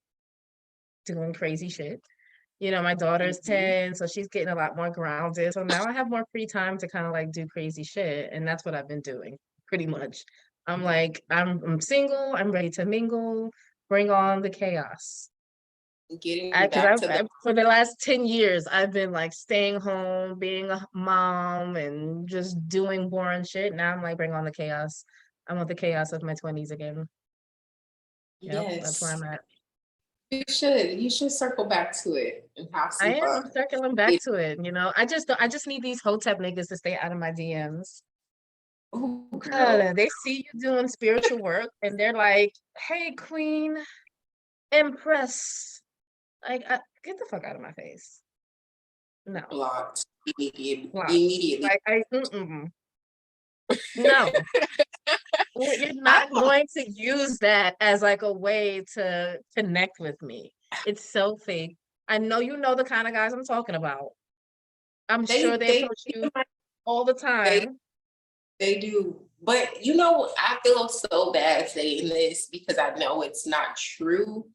A: doing crazy shit. You know, my daughter's
B: Mhm.
A: 10, so she's getting a lot more grounded. So now I have more free time to kind of like do crazy shit. And that's what I've been doing pretty much. I'm like, I'm single, I'm ready to mingle, bring on the chaos.
B: Getting
A: Because
B: back to the
A: for the last 10 years, I've been like staying home, being a mom, and just doing boring shit. Now I'm like, bring on the chaos. I want the chaos of my 20s again. Yep, that's where
B: yes,
A: I'm at.
B: You should circle back to it and have
A: I
B: some
A: am.
B: fun.
A: I'm circling back to it. You know, I just need these hotep niggas to stay out of my DMs.
B: Oh, girl.
A: They see you doing spiritual work and they're like, "Hey, queen, impress." Like, get the fuck out of my face. No,
B: Blocked
A: block.
B: immediately.
A: Like, no. You're
B: I
A: not going to use that as like a way to connect with me. It's so fake. I know you know the kind of guys I'm talking about. I'm sure they
B: they
A: approach you all the
B: they
A: time.
B: they do. But you know, I feel so bad saying this because I know it's not true.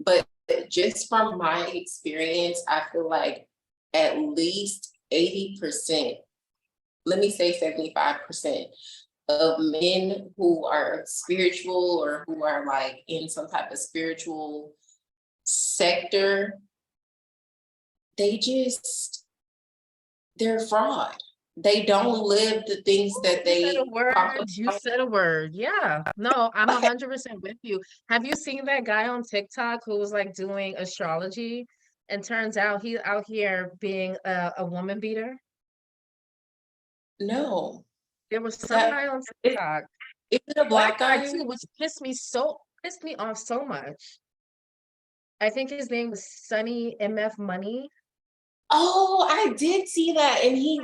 B: But just from my experience, I feel like at least 80%, let me say 75% of men who are spiritual or who are like in some type of spiritual sector, they just, they're fraud. They don't live the things that
A: You said a
B: they
A: word.
B: talk
A: You
B: about.
A: said a word. Yeah. No, I'm 100% with you. Have you seen that guy on TikTok who was like doing astrology and turns out he's out here being a woman beater?
B: No,
A: There was some
B: that
A: guy on
B: is
A: TikTok,
B: it a
A: black
B: black
A: guy
B: guy?
A: too, which pissed me off so much. I think his name was Sunny MF Money.
B: Oh, I did see that. And he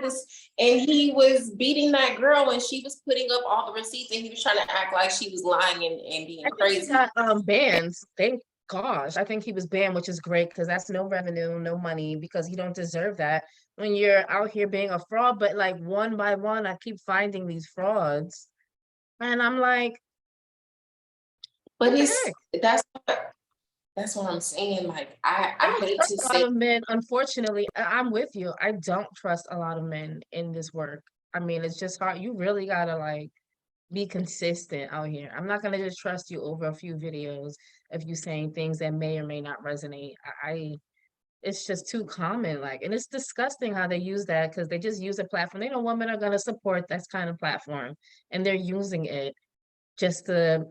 B: was beating that girl and she was putting up all the receipts and he was trying to act like she was lying and being
A: I think he
B: crazy.
A: got banned. Thank gosh. I think he was banned, which is great because that's no revenue, no money, because you don't deserve that when you're out here being a fraud. But like one by one, I keep finding these frauds. And I'm like,
B: But
A: what the
B: it's
A: heck?
B: that's what I'm saying. Like
A: I
B: I
A: don't
B: hate
A: trust
B: to
A: a lot
B: say
A: of men. Unfortunately, I'm with you. I don't trust a lot of men in this work. I mean, it's just hard. You really gotta like be consistent out here. I'm not gonna just trust you over a few videos of you saying things that may or may not resonate. It's just too common, like, and it's disgusting how they use that because they just use a platform. They know women are gonna support that kind of platform, and they're using it just to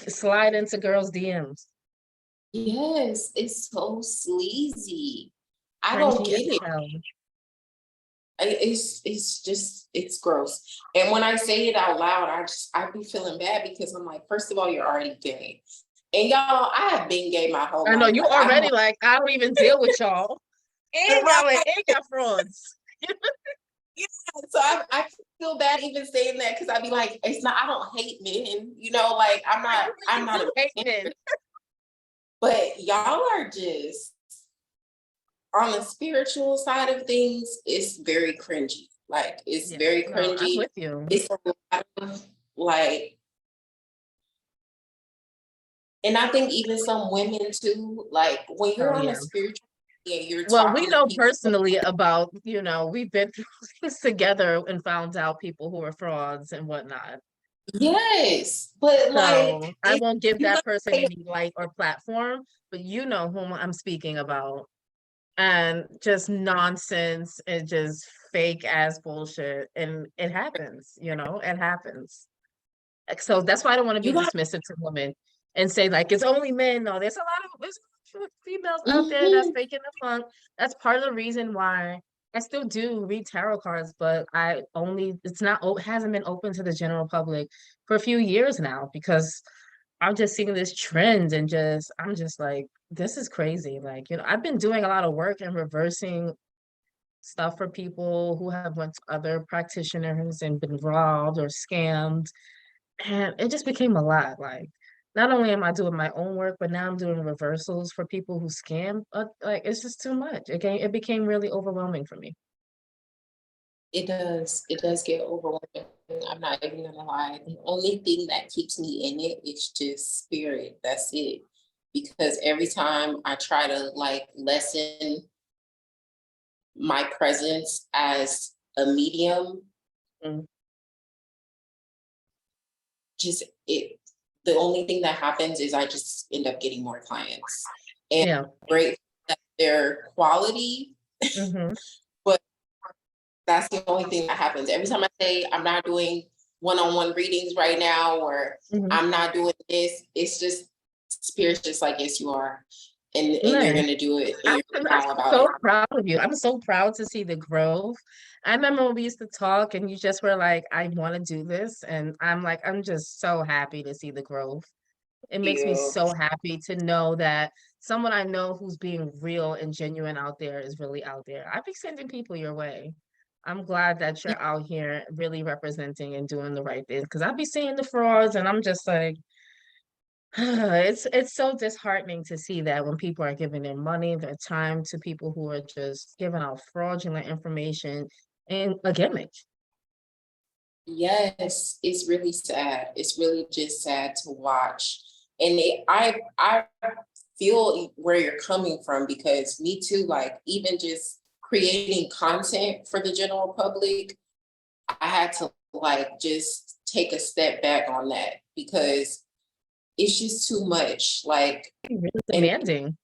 A: slide into girls' DMs.
B: yes, it's so sleazy. I don't
A: Cringy
B: get
A: as
B: it.
A: hell.
B: It's just it's gross. And when I say it out loud, I be feeling bad because I'm like, first of all, you're already gay. And y'all, I have been gay my whole
A: I know
B: life.
A: you
B: Like I don't
A: already like, I don't even deal with y'all. And y'all
B: right.
A: ain't got frauds.
B: Yeah. So I feel bad even saying that because I'd be like, it's not, I don't hate men, you know, like I'm
A: You
B: not
A: do
B: a
A: hate
B: man,
A: men.
B: but y'all are just on the spiritual side of things, it's very cringy. Like it's
A: Yeah,
B: very
A: no, I'm
B: cringy.
A: with you.
B: It's a lot of like, and I think even some women too, like when you're
A: Oh
B: on a
A: yeah.
B: spiritual and you're
A: Well, we
B: talking to
A: know
B: people,
A: personally about, we've been through things together and found out people who are frauds and whatnot.
B: yes, but like
A: So I
B: if
A: won't give
B: you
A: that
B: gonna
A: person
B: say,
A: any light or platform, but you know whom I'm speaking about. And just nonsense and just fake ass bullshit. And it happens, it happens. So that's why I don't want to
B: you
A: be
B: got
A: dismissive to women and say like it's only men. No, there's females out there that's
B: mhm.
A: faking the funk. That's part of the reason why I still do read tarot cards, but it's not hasn't been open to the general public for a few years now because I'm just seeing this trend and I'm just like, this is crazy. Like, I've been doing a lot of work and reversing stuff for people who have went to other practitioners and been robbed or scammed, and it just became a lot. Like, not only am I doing my own work, but now I'm doing reversals for people who scam. Like, it's just too much. It became really overwhelming for me.
B: It does get overwhelming. I'm not even gonna lie. The only thing that keeps me in it is just spirit. That's it. Because every time I try to like lessen my presence as a medium,
A: Mm.
B: just it the only thing that happens is I just end up getting more clients. And
A: Yeah.
B: great that their quality,
A: Hmm.
B: but that's the only thing that happens. Every time I say I'm not doing one-on-one readings right now, or
A: Hmm.
B: I'm not doing this, it's just spirit's just like, yes, you are. And you're
A: Nice.
B: gonna do it, and
A: I'm,
B: you're
A: I'm
B: proud about
A: so
B: it.
A: proud of you. I'm so proud to see the growth. I remember when we used to talk and you just were like, I want to do this. And I'm like, I'm just so happy to see the growth. It makes me
B: You.
A: so happy to know that someone I know who's being real and genuine out there is really out there. I be sending people your way. I'm glad that you're out here really representing and doing the right thing because I be seeing the frauds and I'm just like, it's so disheartening to see that when people are giving their money, their time to people who are just giving out fraudulent information and a gimmick.
B: Yes, it's really sad. It's really just sad to watch. And I feel where you're coming from, because me too, like even just creating content for the general public, I had to like just take a step back on that, because it's just too much. Like,
A: Really
B: and
A: demanding.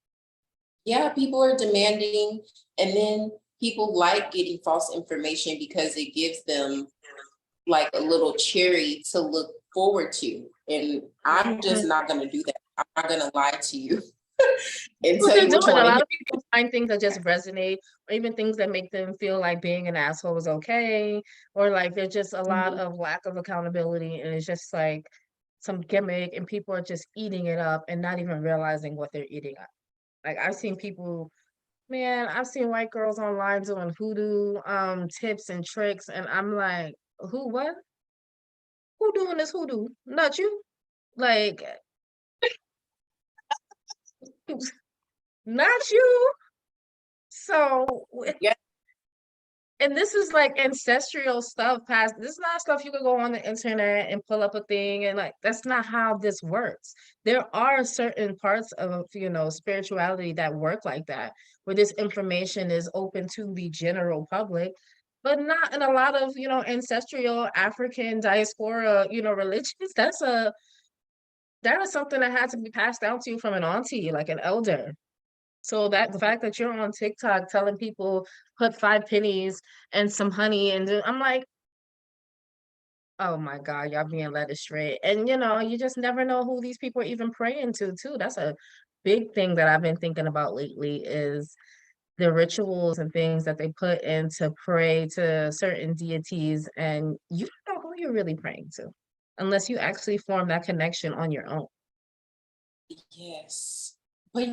B: yeah, people are demanding, and then people like getting false information because it gives them like a little cherry to look forward to. And I'm just not going to do that. I'm not going to lie to you and
A: What
B: tell
A: they're
B: you what you
A: doing. A
B: want to
A: lot
B: hear.
A: of people find things that just resonate, or even things that make them feel like being an asshole is okay, or like there's just a lot
B: Mhm.
A: of lack of accountability, and it's just like some gimmick, and people are just eating it up and not even realizing what they're eating up. Like I've seen people, man, I've seen white girls online doing hoodoo tips and tricks, and I'm like, who what? Who doing this hoodoo? Not you. Like, not you. So
B: Yeah.
A: and this is like ancestral stuff past this is not stuff you could go on the internet and pull up a thing and like that's not how this works. There are certain parts of spirituality that work like that, where this information is open to the general public, but not in a lot of ancestral African diaspora religions. That is something that had to be passed down to you from an auntie, like an elder. So that the fact that you're on TikTok telling people put 5 pennies and some honey and I'm like, oh my God, y'all being led astray. And you just never know who these people are even praying to too. That's a big thing that I've been thinking about lately is the rituals and things that they put in to pray to certain deities, and you don't know who you're really praying to unless you actually form that connection on your own.
B: Yes. But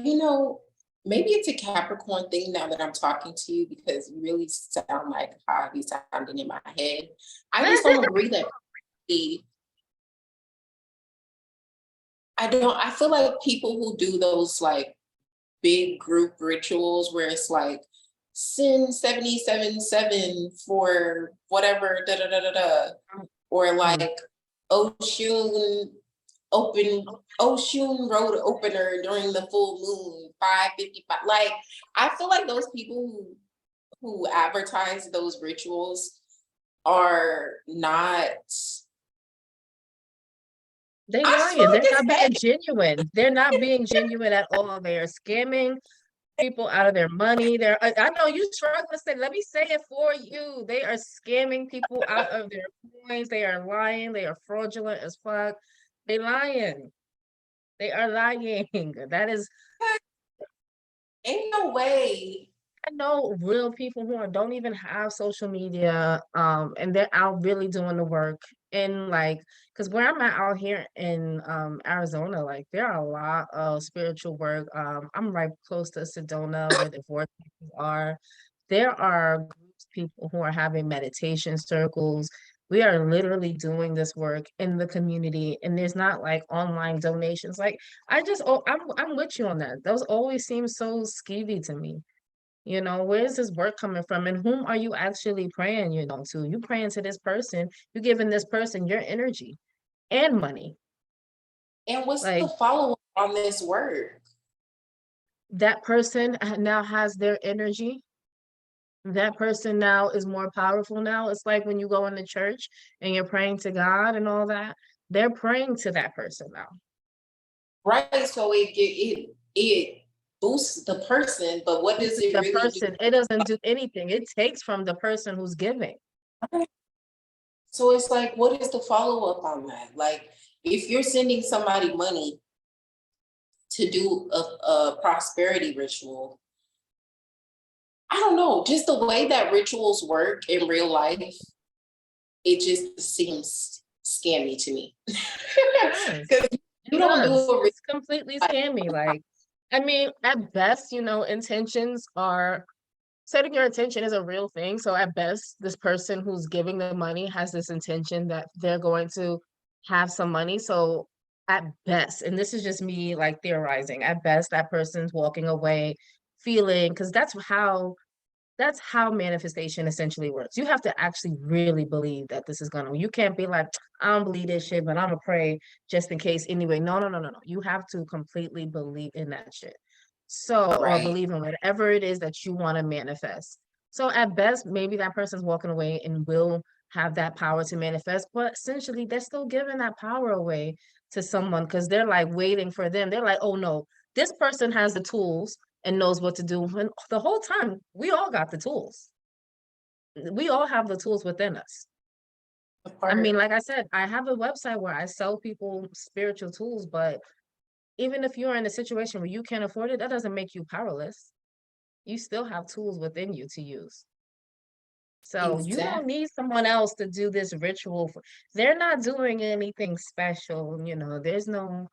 B: maybe it's a Capricorn thing now that I'm talking to you, because you really sound like how I be sounding in my head. I just don't agree that the I feel like people who do those like big group rituals where it's like sin 777 for whatever da da da da da, or
A: Mm.
B: like Oshun Oshun road opener during the full moon 5:55. Like, I feel like those people who advertise those rituals are not.
A: They
B: I just feel
A: lying.
B: like
A: They're
B: it's
A: not being
B: heavy.
A: genuine. They're not being genuine at all. They are scamming people out of their money. I know you struggle to say, let me say it for you. They are scamming people out of their coins. They are lying. They are fraudulent as fuck. They lying. They are lying. That is
B: Ain't no way.
A: I know real people who don't even have social media, and they're out really doing the work. And like, because where I'm at out here in Arizona, like there are a lot of spiritual work. I'm right close to Sedona where the vortexes are. There are groups of people who are having meditation circles. We are literally doing this work in the community, and there's not like online donations. Like I'm with you on that. Those always seem so skeevy to me. Where's this work coming from? And whom are you actually praying, to? You praying to this person, you giving this person your energy and money.
B: And what's the
A: Like
B: follow-up on this word?
A: that person now has their energy. That person now is more powerful now. It's like when you go into church and you're praying to God and all that, they're praying to that person now.
B: Right. So it boosts the person, but what does it
A: The
B: really do?
A: person, it doesn't do anything. It takes from the person who's giving.
B: So it's like, what is the follow-up on that? Like, if you're sending somebody money, to do a prosperity ritual, I don't know, just the way that rituals work in real life, it just seems scammy to me.
A: It does.
B: Because you
A: It
B: don't do
A: does.
B: a
A: It's completely scammy. Like, I mean, at best, intentions are setting your intention is a real thing. So at best, this person who's giving the money has this intention that they're going to have some money. So at best, and this is just me like theorizing, at best, that person's walking away feeling, because that's how manifestation essentially works. You have to actually really believe that this is gonna. You can't be like, I don't believe this shit, but I'm gonna pray just in case anyway. No, no, no, no, no. You have to completely believe in that shit. So, or
B: right.
A: believe in whatever it is that you want to manifest. So at best, maybe that person's walking away and will have that power to manifest, but essentially they're still giving that power away to someone because they're like waiting for them. They're like, oh no, this person has the tools and knows what to do. And the whole time, we all got the tools. We all have the tools within us. I mean,
B: Apart.
A: like I said, I have a website where I sell people spiritual tools, but even if you're in a situation where you can't afford it, that doesn't make you powerless. You still have tools within you to use. So you don't
B: Exactly.
A: need someone else to do this ritual. They're not doing anything special, there's no.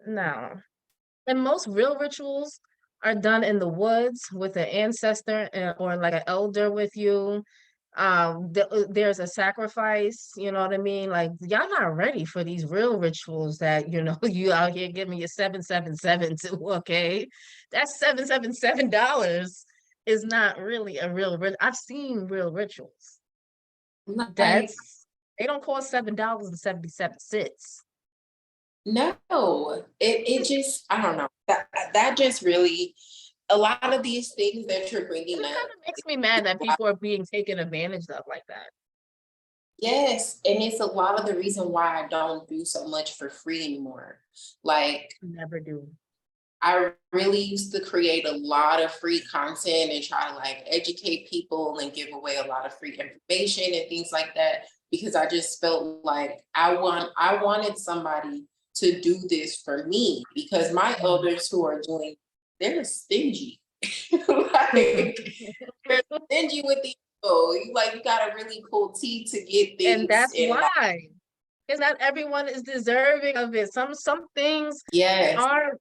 A: And most real rituals are done in the woods with an ancestor or like an elder with you. There's a sacrifice, you know what I mean? Like y'all not ready for these real rituals that you out here giving your 777 to. Okay, that's $777 is not really a real I've seen real rituals.
B: Like,
A: That's they don't cost $7.77.
B: no, it just, I don't know. That just really, a lot of these things that you're
A: And
B: bringing
A: it kind
B: up.
A: of makes me mad that people are being taken advantage of like that.
B: Yes, and it's a lot of the reason why I don't do so much for free anymore. Like,
A: Never do.
B: I really used to create a lot of free content and try to like educate people and give away a lot of free information and things like that because I just felt like I wanted somebody to do this for me because my
A: Mhm.
B: elders who are doing, they're stingy. Like, they're stingy with the info. You got a really cool tea to get
A: And
B: things
A: that's
B: and like,
A: why. Because not everyone is deserving of it. Some things
B: yes,
A: are,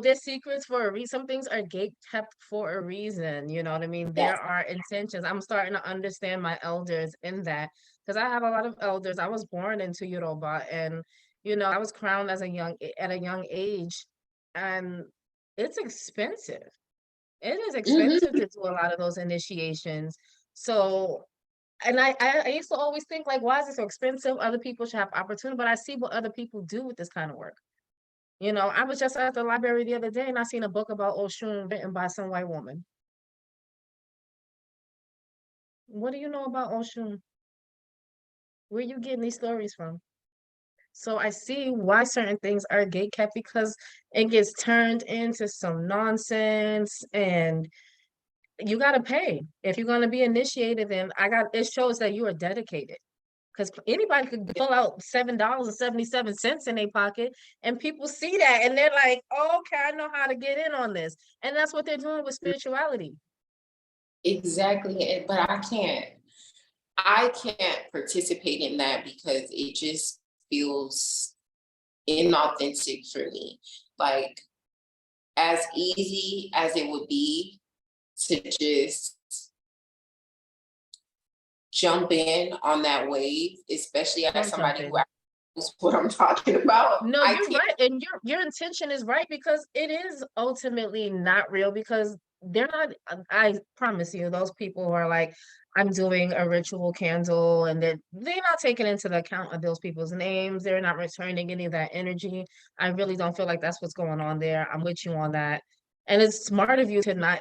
A: they're secrets for a reason. Some things are gate kept for a reason. You know what I mean? There
B: yes.
A: are intentions. I'm starting to understand my elders in that because I have a lot of elders. I was born into Yoruba, and I was crowned at a young age, and it's expensive. It is expensive
B: Mhm.
A: to do a lot of those initiations. So, and I used to always think like, why is it so expensive? Other people should have opportunity, but I see what other people do with this kind of work. I was just at the library the other day and I seen a book about Oshun written by some white woman. What do you know about Oshun? Where you getting these stories from? So I see why certain things are gatekept because it gets turned into some nonsense and you gotta pay. If you're gonna be initiated, then it shows that you are dedicated. Because anybody could pull out $7.77 in their pocket, and people see that and they're like, oh, okay, I know how to get in on this. And that's what they're doing with spirituality.
B: Exactly. But I can't participate in that because it just feels inauthentic for me. Like, as easy as it would be to just jump in on that wave, especially as
A: Don't jump
B: somebody who
A: in.
B: knows what I'm talking about,
A: No,
B: I
A: you're
B: can't.
A: right. And your intention is right because it is ultimately not real because they're not, I promise you, those people who are like, I'm doing a ritual candle and they're not taking into the account of those people's names. They're not returning any of that energy. I really don't feel like that's what's going on there. I'm with you on that. And it's smart of you to not,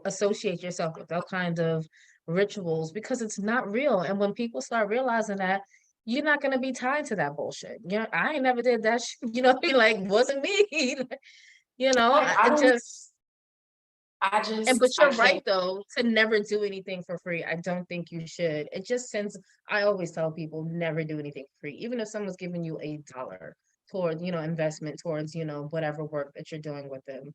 A: associate yourself with those kind of rituals because it's not real. And when people start realizing that, you're not gonna be tied to that bullshit. I ain't never did that shit, like wasn't me.
B: Like, I
A: It
B: don't,
A: just but
B: I
A: you're right
B: can't.
A: though, to never do anything for free. I don't think you should. It just sends I always tell people never do anything for free, even if someone's giving you $1 towards, investment towards, whatever work that you're doing with them.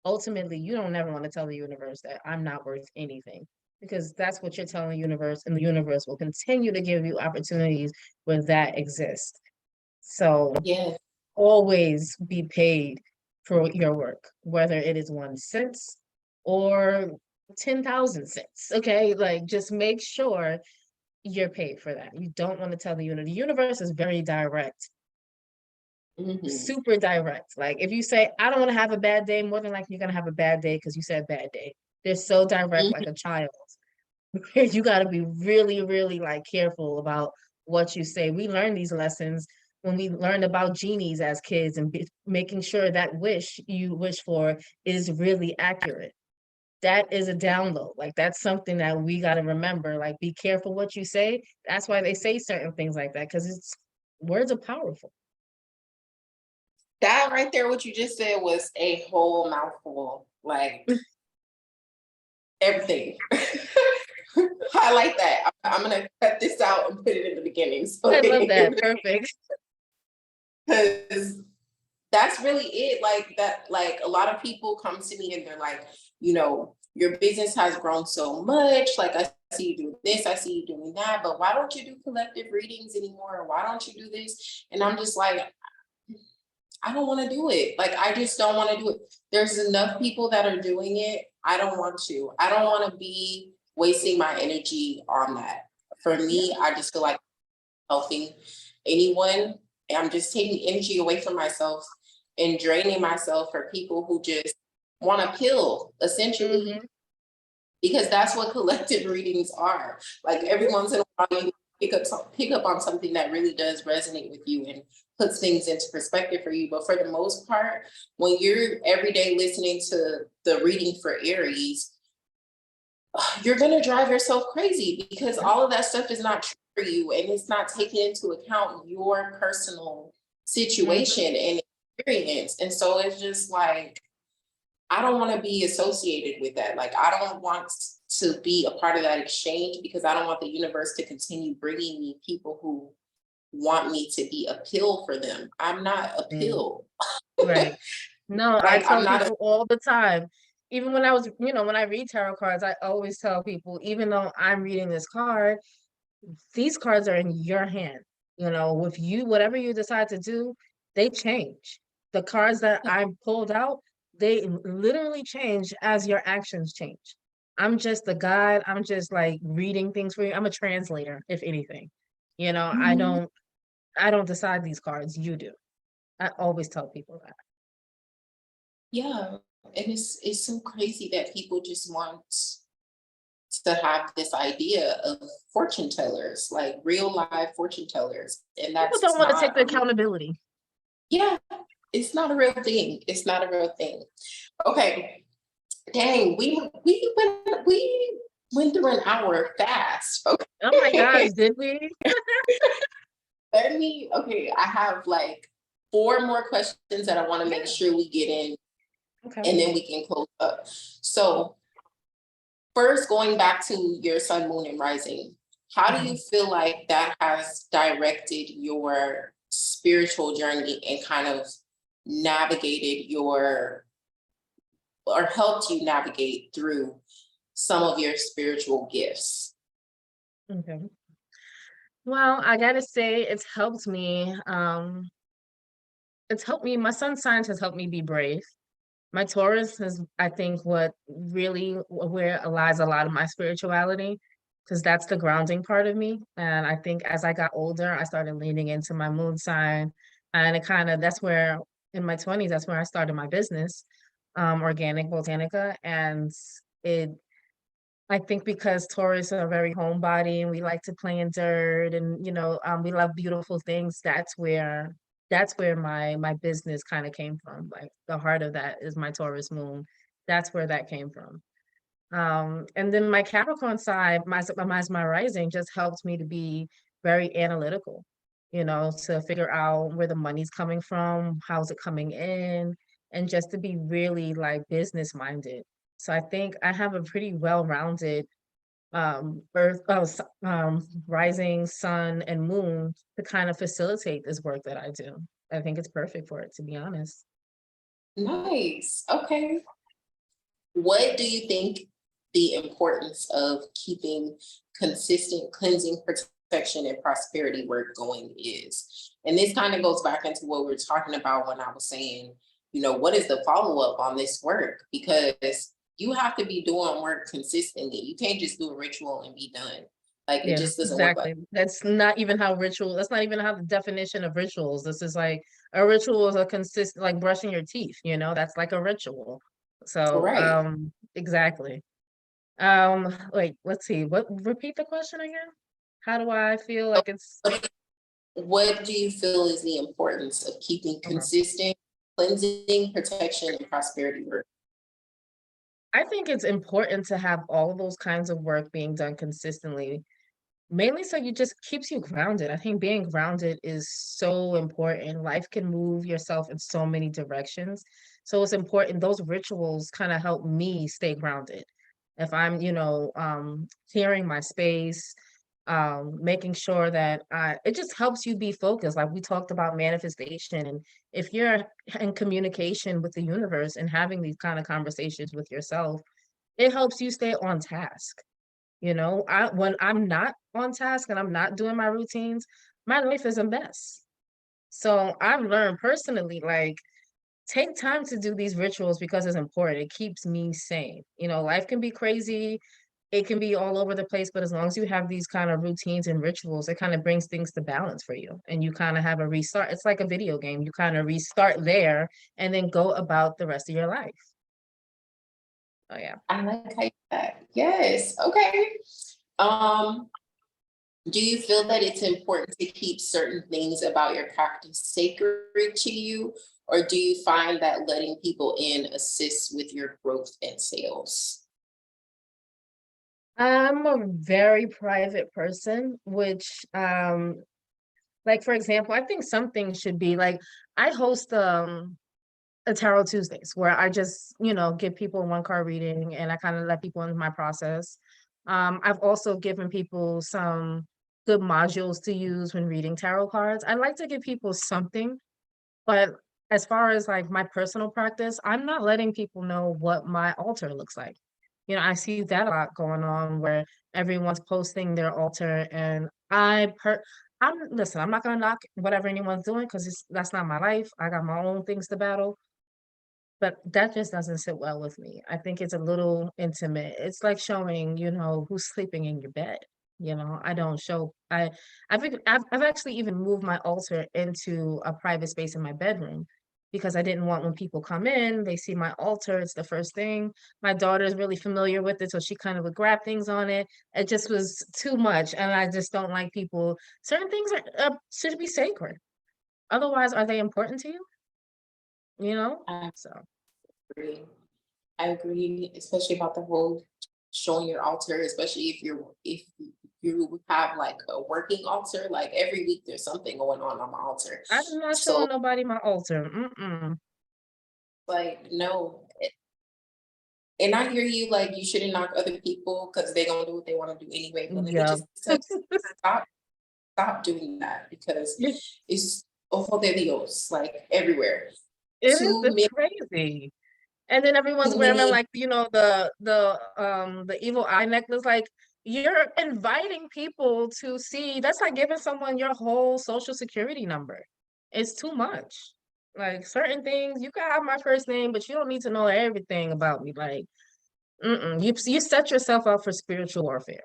A: Ultimately, you don't ever want to tell the universe that I'm not worth anything, because that's what you're telling the universe, and the universe will continue to give you opportunities where that exists. So
B: Yeah.
A: always be paid for your work, whether it is 1 cent or 10,000 cents. Okay. Like, just make sure you're paid for that. You don't want to tell the universe is very direct,
B: Mhm.
A: super direct. Like, if you say, I don't want to have a bad day, more than likely you're going to have a bad day because you said bad day. They're so direct, like
B: Mhm.
A: a child. You got to be really, really like careful about what you say. We learn these lessons when we learned about genies as kids, and making sure that wish you wish for is really accurate. That is a download. Like, that's something that we got to remember. Like, be careful what you say. That's why they say certain things like that, because it's words are powerful.
B: That right there, what you just said was a whole mouthful. Like everything. Highlight that. I'm gonna cut this out and put it in the beginning. So
A: I love that. Perfect.
B: because that's really it. Like that, like a lot of people come to me and they're like, your business has grown so much. Like I see you doing this, I see you doing that, but why don't you do collective readings anymore? Why don't you do this? And I'm just like, I don't want to do it. Like, I just don't want to do it. There's enough people that are doing it. I don't want to. I don't want to be wasting my energy on that. For
A: Yeah.
B: me, I just feel like helping anyone. I'm just taking energy away from myself and draining myself for people who just want to pill, essentially,
A: Hmm.
B: because that's what collective readings are. Like every once in a while, you pick up on something that really does resonate with you and puts things into perspective for you. But for the most part, when you're every day listening to the reading for Aries, you're going to drive yourself crazy because all of that stuff is not true for you, and it's not taking into account your personal
A: Hmm.
B: situation and experience. And so it's just like, I don't want to be associated with that. Like, I don't want to be a part of that exchange because I don't want the universe to continue bringing me people who want me to be a pill for them. I'm not a pill.
A: Right. No, I
B: Like,
A: tell
B: I'm not a,
A: people all the time. Even when I was, when I read tarot cards, I always tell people, even though I'm reading this card, these cards are in your hand. With you, whatever you decide to do, they change. The cards that I pulled out, they literally change as your actions change. I'm just the guide. I'm just like reading things for you. I'm a translator, if anything. I
B: Mhm.
A: don't decide these cards. You do. I always tell people that.
B: Yeah. And it's so crazy that people just want to have this idea of fortune tellers, like real live fortune tellers. And
A: People
B: that's
A: don't want to take
B: not
A: the
B: a real,
A: accountability.
B: yeah, it's not a real thing. It's not a real thing. Okay. Dang, we went through an hour fast.
A: Oh my gosh,
B: Okay.
A: did we?
B: Okay, I have like four more questions that I want to make
A: Yeah.
B: sure we get in,
A: Okay.
B: and then we can close up. So first, going back to your sun, moon, and rising, how do you
A: Mhm.
B: feel like that has directed your spiritual journey and kind of navigated your or helped you navigate through some of your spiritual gifts?
A: Okay. Well, I gotta say, it's helped me. It's helped me. My sun sign has helped me be brave. My Taurus is, I think, what really where lies a lot of my spirituality, because that's the grounding part of me. And I think as I got older, I started leaning into my moon sign, and it kind of that's where in my 20s, that's where I started my business, Organic Botanica, and it I think because Taurus are very homebody and we like to play in dirt, and we love beautiful things. That's where my business kind of came from. Like, the heart of that is my Taurus moon. That's where that came from. And then my Capricorn side, my rising just helps me to be very analytical, to figure out where the money's coming from, how's it coming in, and just to be really like business minded. So I think I have a pretty well-rounded rising sun and moon to kind of facilitate this work that I do. I think it's perfect for it, to be honest.
B: Nice. Okay. What do you think the importance of keeping consistent cleansing, protection, and prosperity work going is? And this kind of goes back into what we were talking about when I was saying, what is the follow up on this work? Because you have to be doing work consistently. You can't just do a ritual and be done. Like it
A: Yeah,
B: just doesn't work like
A: exactly. That's not even how ritual, that's not even how the definition of rituals. This is like a ritual is a consistent, like brushing your teeth, that's like a ritual. So,
B: right.
A: exactly. Wait, let's see. Repeat the question again? How do I feel like it's
B: What do you feel is the importance of keeping
A: okay.
B: consistent cleansing, protection, and prosperity work?
A: I think it's important to have all of those kinds of work being done consistently. Mainly so you just keeps you grounded. I think being grounded is so important. Life can move yourself in so many directions. So it's important. Those rituals kind of help me stay grounded. If I'm, clearing my space, making sure that it just helps you be focused. Like we talked about manifestation. And if you're in communication with the universe and having these kind of conversations with yourself, it helps you stay on task. When I'm not on task and I'm not doing my routines, my life is a mess. So I've learned personally, like, take time to do these rituals because it's important. It keeps me sane. Life can be crazy, it can be all over the place, but as long as you have these kind of routines and rituals, it kind of brings things to balance for you. And you kind of have a restart. It's like a video game. You kind of restart there and then go about the rest of your life. Oh yeah.
B: I like how you that. Yes. Okay. Um, do you feel that it's important to keep certain things about your practice sacred to you, or do you find that letting people in assists with your growth and sales?
A: I'm a very private person, which like for example, I think some things should be like I host a Tarot Tuesdays where I just, give people one card reading and I kind of let people into my process. I've also given people some good modules to use when reading tarot cards. I like to give people something, but as far as like my personal practice, I'm not letting people know what my altar looks like. I see that a lot going on where everyone's posting their altar and I'm not gonna knock whatever anyone's doing because that's not my life. I got my own things to battle, but that just doesn't sit well with me. I think it's a little intimate. It's like showing, who's sleeping in your bed. I don't show I've actually even moved my altar into a private space in my bedroom because I didn't want when people come in, they see my altar, it's the first thing. My daughter is really familiar with it, so she kind of would grab things on it. It just was too much, and I just don't like people. Certain things should be sacred. Otherwise, are they important to you? You know?
B: I
A: So
B: agree. I agree, especially about the whole showing your altar, especially if you have like a working altar, like every week there's something going on my altar.
A: I'm not
B: So
A: showing nobody my altar. Mm-mm.
B: like no. And I hear you, like you shouldn't knock other people because they're gonna do what they want to do anyway. But let me
A: Yeah.
B: just tell you, stop doing that because
A: It
B: it's ojo de Dios, like everywhere.
A: is,
B: Too
A: it's
B: many,
A: crazy. And then everyone's
B: too
A: wearing
B: many.
A: like, the evil eye necklace. Like you're inviting people to see, that's like giving someone your whole social security number. It's too much. Like certain things, you can have my first name, but you don't need to know everything about me. Like, mm-mm. You set yourself up for spiritual warfare.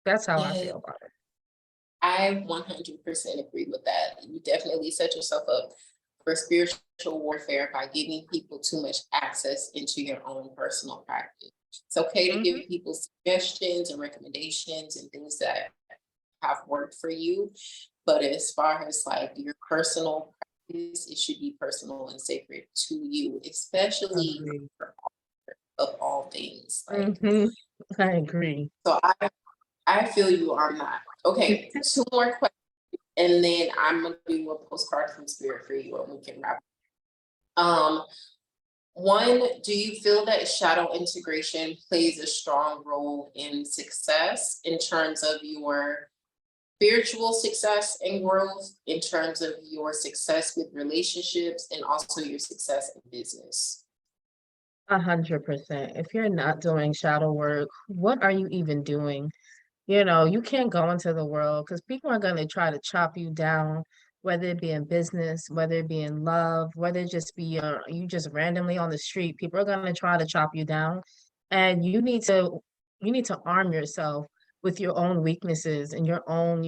A: That's how I
B: Yeah,
A: feel about it.
B: I 100% agree with that. You definitely set yourself up for spiritual warfare by giving people too much access into your own personal practice. It's okay to
A: Hmm.
B: give people suggestions and recommendations and things that have worked for you. But as far as like your personal practice, it should be personal and sacred to you, especially
A: Agree.
B: of all things. Like,
A: Hmm. I agree.
B: so I feel you on that. Okay, two more questions, and then I'm gonna do a postcard from spirit for you, and we can wrap. Um, One, do you feel that shadow integration plays a strong role in success in terms of your spiritual success and growth, in terms of your success with relationships and also your success in business?
A: 100%. If you're not doing shadow work, what are you even doing? You know, you can't go into the world because people are going to try to chop you down, whether it be in business, whether it be in love, whether it just be you just randomly on the street. People are going to try to chop you down, and you need to arm yourself with your own weaknesses and your own,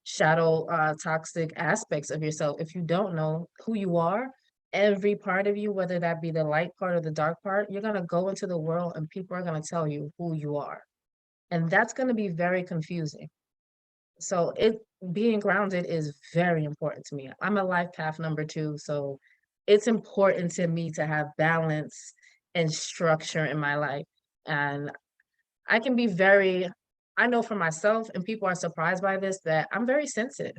A: shadow toxic aspects of yourself. If you don't know who you are, every part of you, whether that be the light part or the dark part, you're going to go into the world and people are going to tell you who you are, and that's going to be very confusing. So it being grounded is very important to me. I'm a life path number 2, so it's important to me to have balance and structure in my life. And I can be very, I know for myself, and people are surprised by this, that I'm very sensitive.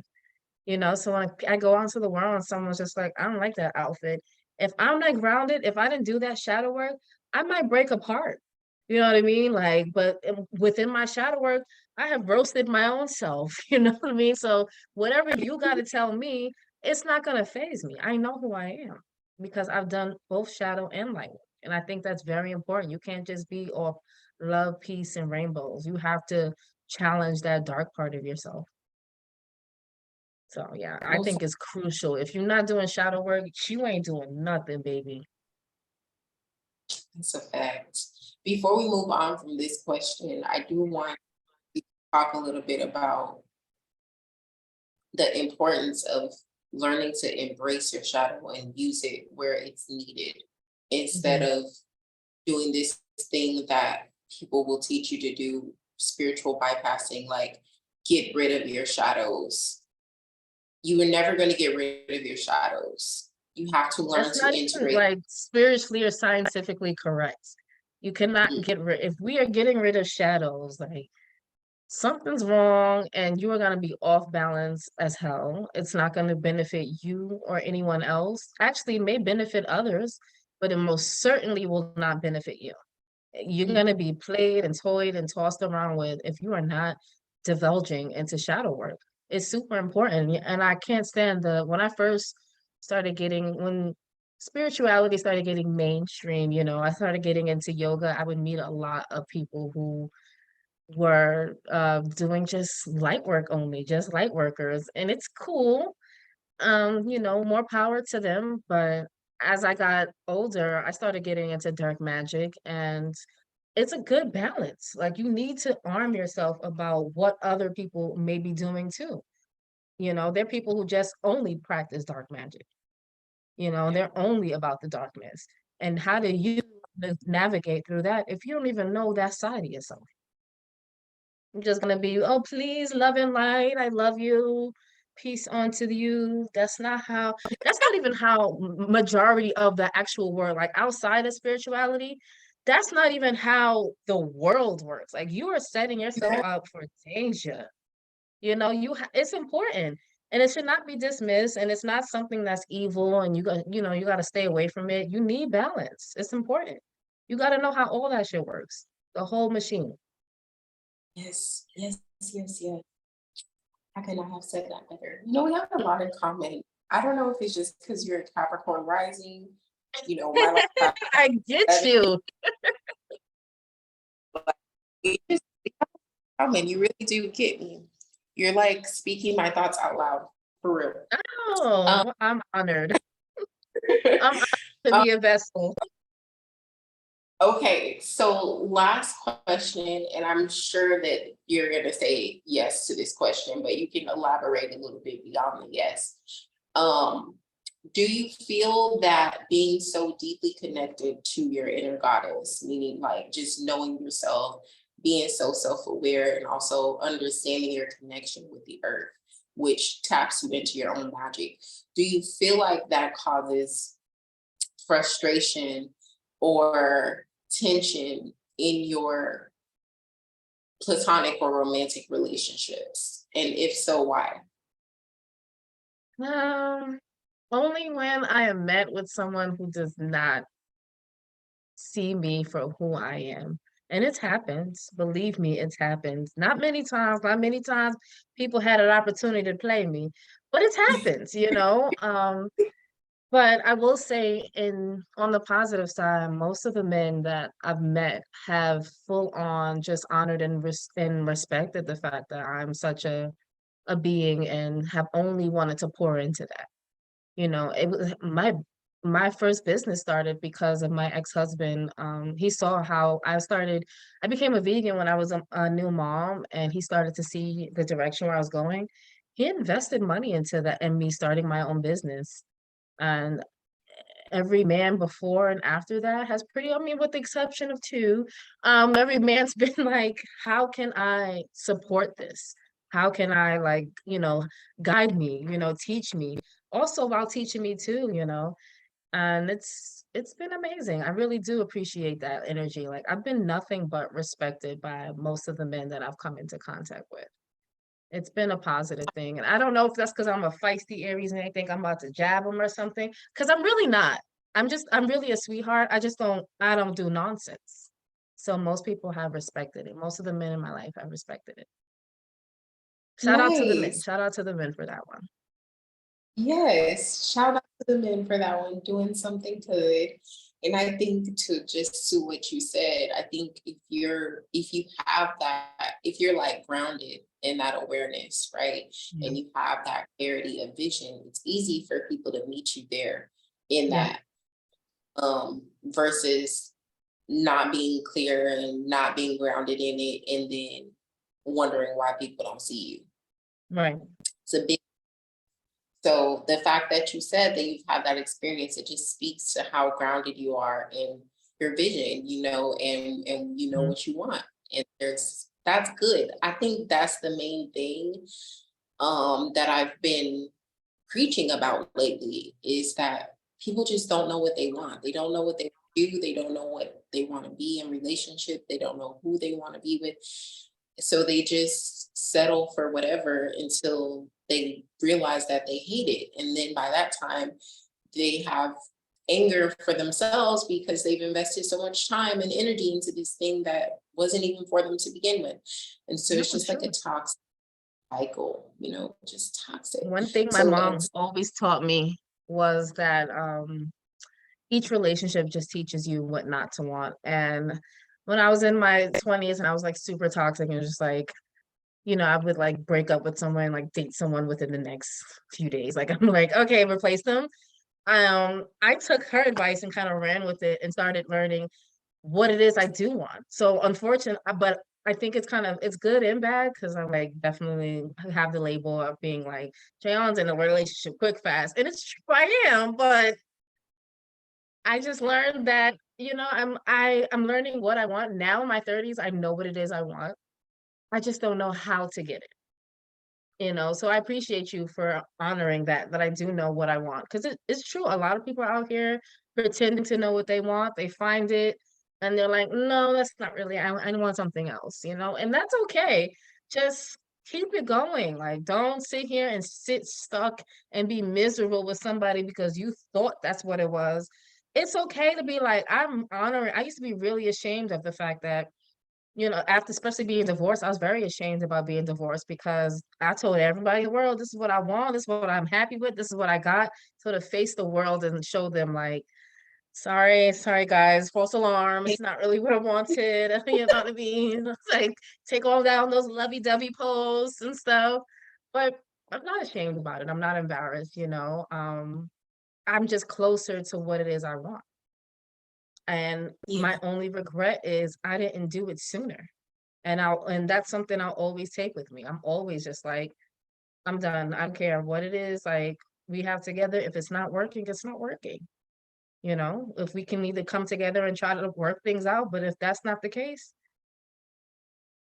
A: So when I go out into the world and someone's just like, I don't like that outfit. If I'm not grounded, if I didn't do that shadow work, I might break apart. You know what I mean? Like, but within my shadow work, I have roasted my own self. You know what I mean? So whatever you got to tell me, it's not going to phase me. I know who I am because I've done both shadow and light work. And I think that's very important. You can't just be all love, peace, and rainbows. You have to challenge that dark part of yourself. So yeah, I
B: Most
A: think it's crucial. If you're not doing shadow work, you ain't doing nothing, baby.
B: That's a fact. Before we move on from this question, I do want to talk a little bit about the importance of learning to embrace your shadow and use it where it's needed, instead
A: Mhm.
B: of doing this thing that people will teach you to do, spiritual bypassing, like get rid of your shadows. You are never going to get rid of your shadows. You have to learn
A: That's
B: to
A: not even
B: integrate.
A: like spiritually or scientifically correct. You cannot get rid, if we are getting rid of shadows, like something's wrong and you are going to be off balance as hell. It's not going to benefit you or anyone else. Actually, it may benefit others, but it most certainly will not benefit you. You're going to
B: Mhm.
A: be played and toyed and tossed around with if you are not divulging into shadow work. It's super important. And I can't stand when I first started when spirituality started getting mainstream, I started getting into yoga. I would meet a lot of people who were doing just light work only, just light workers. And it's cool. More power to them. But as I got older, I started getting into dark magic, and it's a good balance. Like you need to arm yourself about what other people may be doing too. There are people who just only practice dark magic. They're only about the darkness. And how do you navigate through that if you don't even know that side of yourself? I'm just gonna be, oh, please, love and light. I love you. Peace unto you. That's not even how majority of the actual world, like outside of spirituality, that's not even how the world works. Like you are setting yourself
B: That-
A: up for danger. It's important and it should not be dismissed, and it's not something that's evil and you got to stay away from it. You need balance. It's important. You got to know how all that shit works. The whole machine.
B: Yes, yes, yes, yes. I could not have said that better. We have a lot in common. I don't know if it's just because you're a Capricorn rising, my life,
A: I get you.
B: but we just common. You really do get me. You're like speaking my thoughts out loud, for real. Um,
A: Oh, I'm honored. I'm honored to be a vessel.
B: okay, so last question, and I'm sure that you're going to say yes to this question, but you can elaborate a little bit beyond the yes. Um, do you feel that being so deeply connected to your inner goddess, meaning like just knowing yourself, being so self-aware, and also understanding your connection with the earth, which taps you into your own magic, do you feel like that causes frustration or tension in your platonic or romantic relationships? And if so, why?
A: Um, Only when I am met with someone who does not see me for who I am. And it's happened. Believe me, it's happened. Not many times, not many times people had an opportunity to play me, but it's happened, you know. But I will say in on the positive side, most of the men that I've met have full on just honored and respected the fact that I'm such a being and have only wanted to pour into that. You know, it was my first business started because of my ex-husband. He saw how I became a vegan when I was a new mom, and he started to see the direction where I was going. He invested money into that and me starting my own business. And every man before and after that has pretty, I mean, with the exception of two, every man's been like, how can I support this? How can I like, guide me, teach me, also while teaching me too, and it's been amazing. I really do appreciate that energy. Like I've been nothing but respected by most of the men that I've come into contact with. It's been a positive thing. And I don't know if that's because I'm a feisty Aries and they think I'm about to jab them or something. Because I'm really not. I'm really a sweetheart. I don't do nonsense. So most people have respected it. Most of the men in my life have respected it. Shout out to the men.
B: Nice.
A: Shout out to the men for that one.
B: Yes, shout out to the men for that one, doing something good. And I think to what you said, I think if you have that, if you're like grounded in that awareness, right?
A: Yeah.
B: And you have that clarity of vision, it's easy for people to meet you there in
A: Yeah.
B: that, versus not being clear and not being grounded in it and then wondering why people don't see you.
A: Right.
B: It's a big So the fact that you said that you've had that experience, it just speaks to how grounded you are in your vision, and you know
A: Mhm.
B: what you want. And that's good. I think that's the main thing that I've been preaching about lately is that people just don't know what they want. They don't know what they do. They don't know what they want to be in relationship. They don't know who they want to be with. So they just settle for whatever until they realize that they hate it. And then by that time, they have anger for themselves because they've invested so much time and energy into this thing that wasn't even for them to begin with. And so
A: No,
B: it's just like a
A: sure.
B: toxic cycle, just toxic.
A: One thing my
B: So
A: mom always taught me was that each relationship just teaches you what not to want. And when I was in my 20s and I was like super toxic and just like, I would like break up with someone and like date someone within the next few days. Like I'm like, okay, replace them. I took her advice and kind of ran with it and started learning what it is I do want. So unfortunate, but I think it's good and bad because I'm like definitely have the label of being like Jayon's in a relationship quick fast. And it's true I am, but I just learned that, I'm learning what I want now in my 30s. I know what it is I want. I just don't know how to get it. So I appreciate you for honoring that I do know what I want. Because it's true. A lot of people are out here pretending to know what they want. They find it and they're like, no, that's not really, I want something else, and that's okay. Just keep it going. Like, don't sit here and sit stuck and be miserable with somebody because you thought that's what it was. It's okay to be like, I'm honoring. I used to be really ashamed of the fact that after especially being divorced, I was very ashamed about being divorced because I told everybody in the world, this is what I want, this is what I'm happy with, this is what I got. So to face the world and show them like, sorry guys, false alarm, it's not really what I wanted. You know what I mean? It's like take all down those lovey-dovey posts and stuff. But I'm not ashamed about it. I'm not embarrassed. I'm just closer to what it is I want. And
B: yeah,
A: my only regret is I didn't do it sooner. And that's something I'll always take with me. I'm always just like, I'm done. I don't care what it is like we have together. If it's not working, it's not working. If we can either come together and try to work things out, but if that's not the case,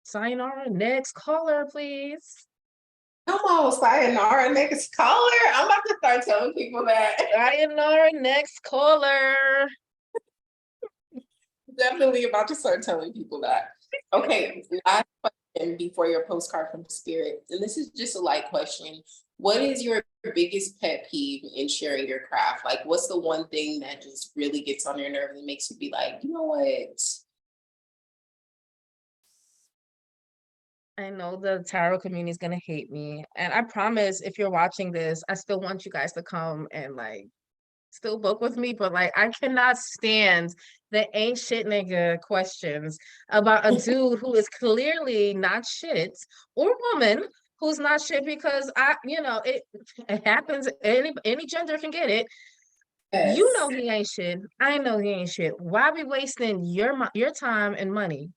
A: sayonara. Next caller, please.
B: come on, sayonara, next caller. I'm about to start telling people that.
A: Sayonara, next caller.
B: Definitely about to start telling people that. Okay, last question before your postcard from spirit. And this is just a light question. What is your biggest pet peeve in sharing your craft? Like, what's the one thing that just really gets on your nerves and makes you be like, you know what?
A: I know the tarot community is gonna hate me. And I promise if you're watching this, I still want you guys to come and like still book with me, but like I cannot stand the ain't shit nigga questions about a dude who is clearly not shit or woman who's not shit because it happens, any gender can get it. You know
B: Yes.
A: he ain't shit. I know he ain't shit. Why be wasting your time and money?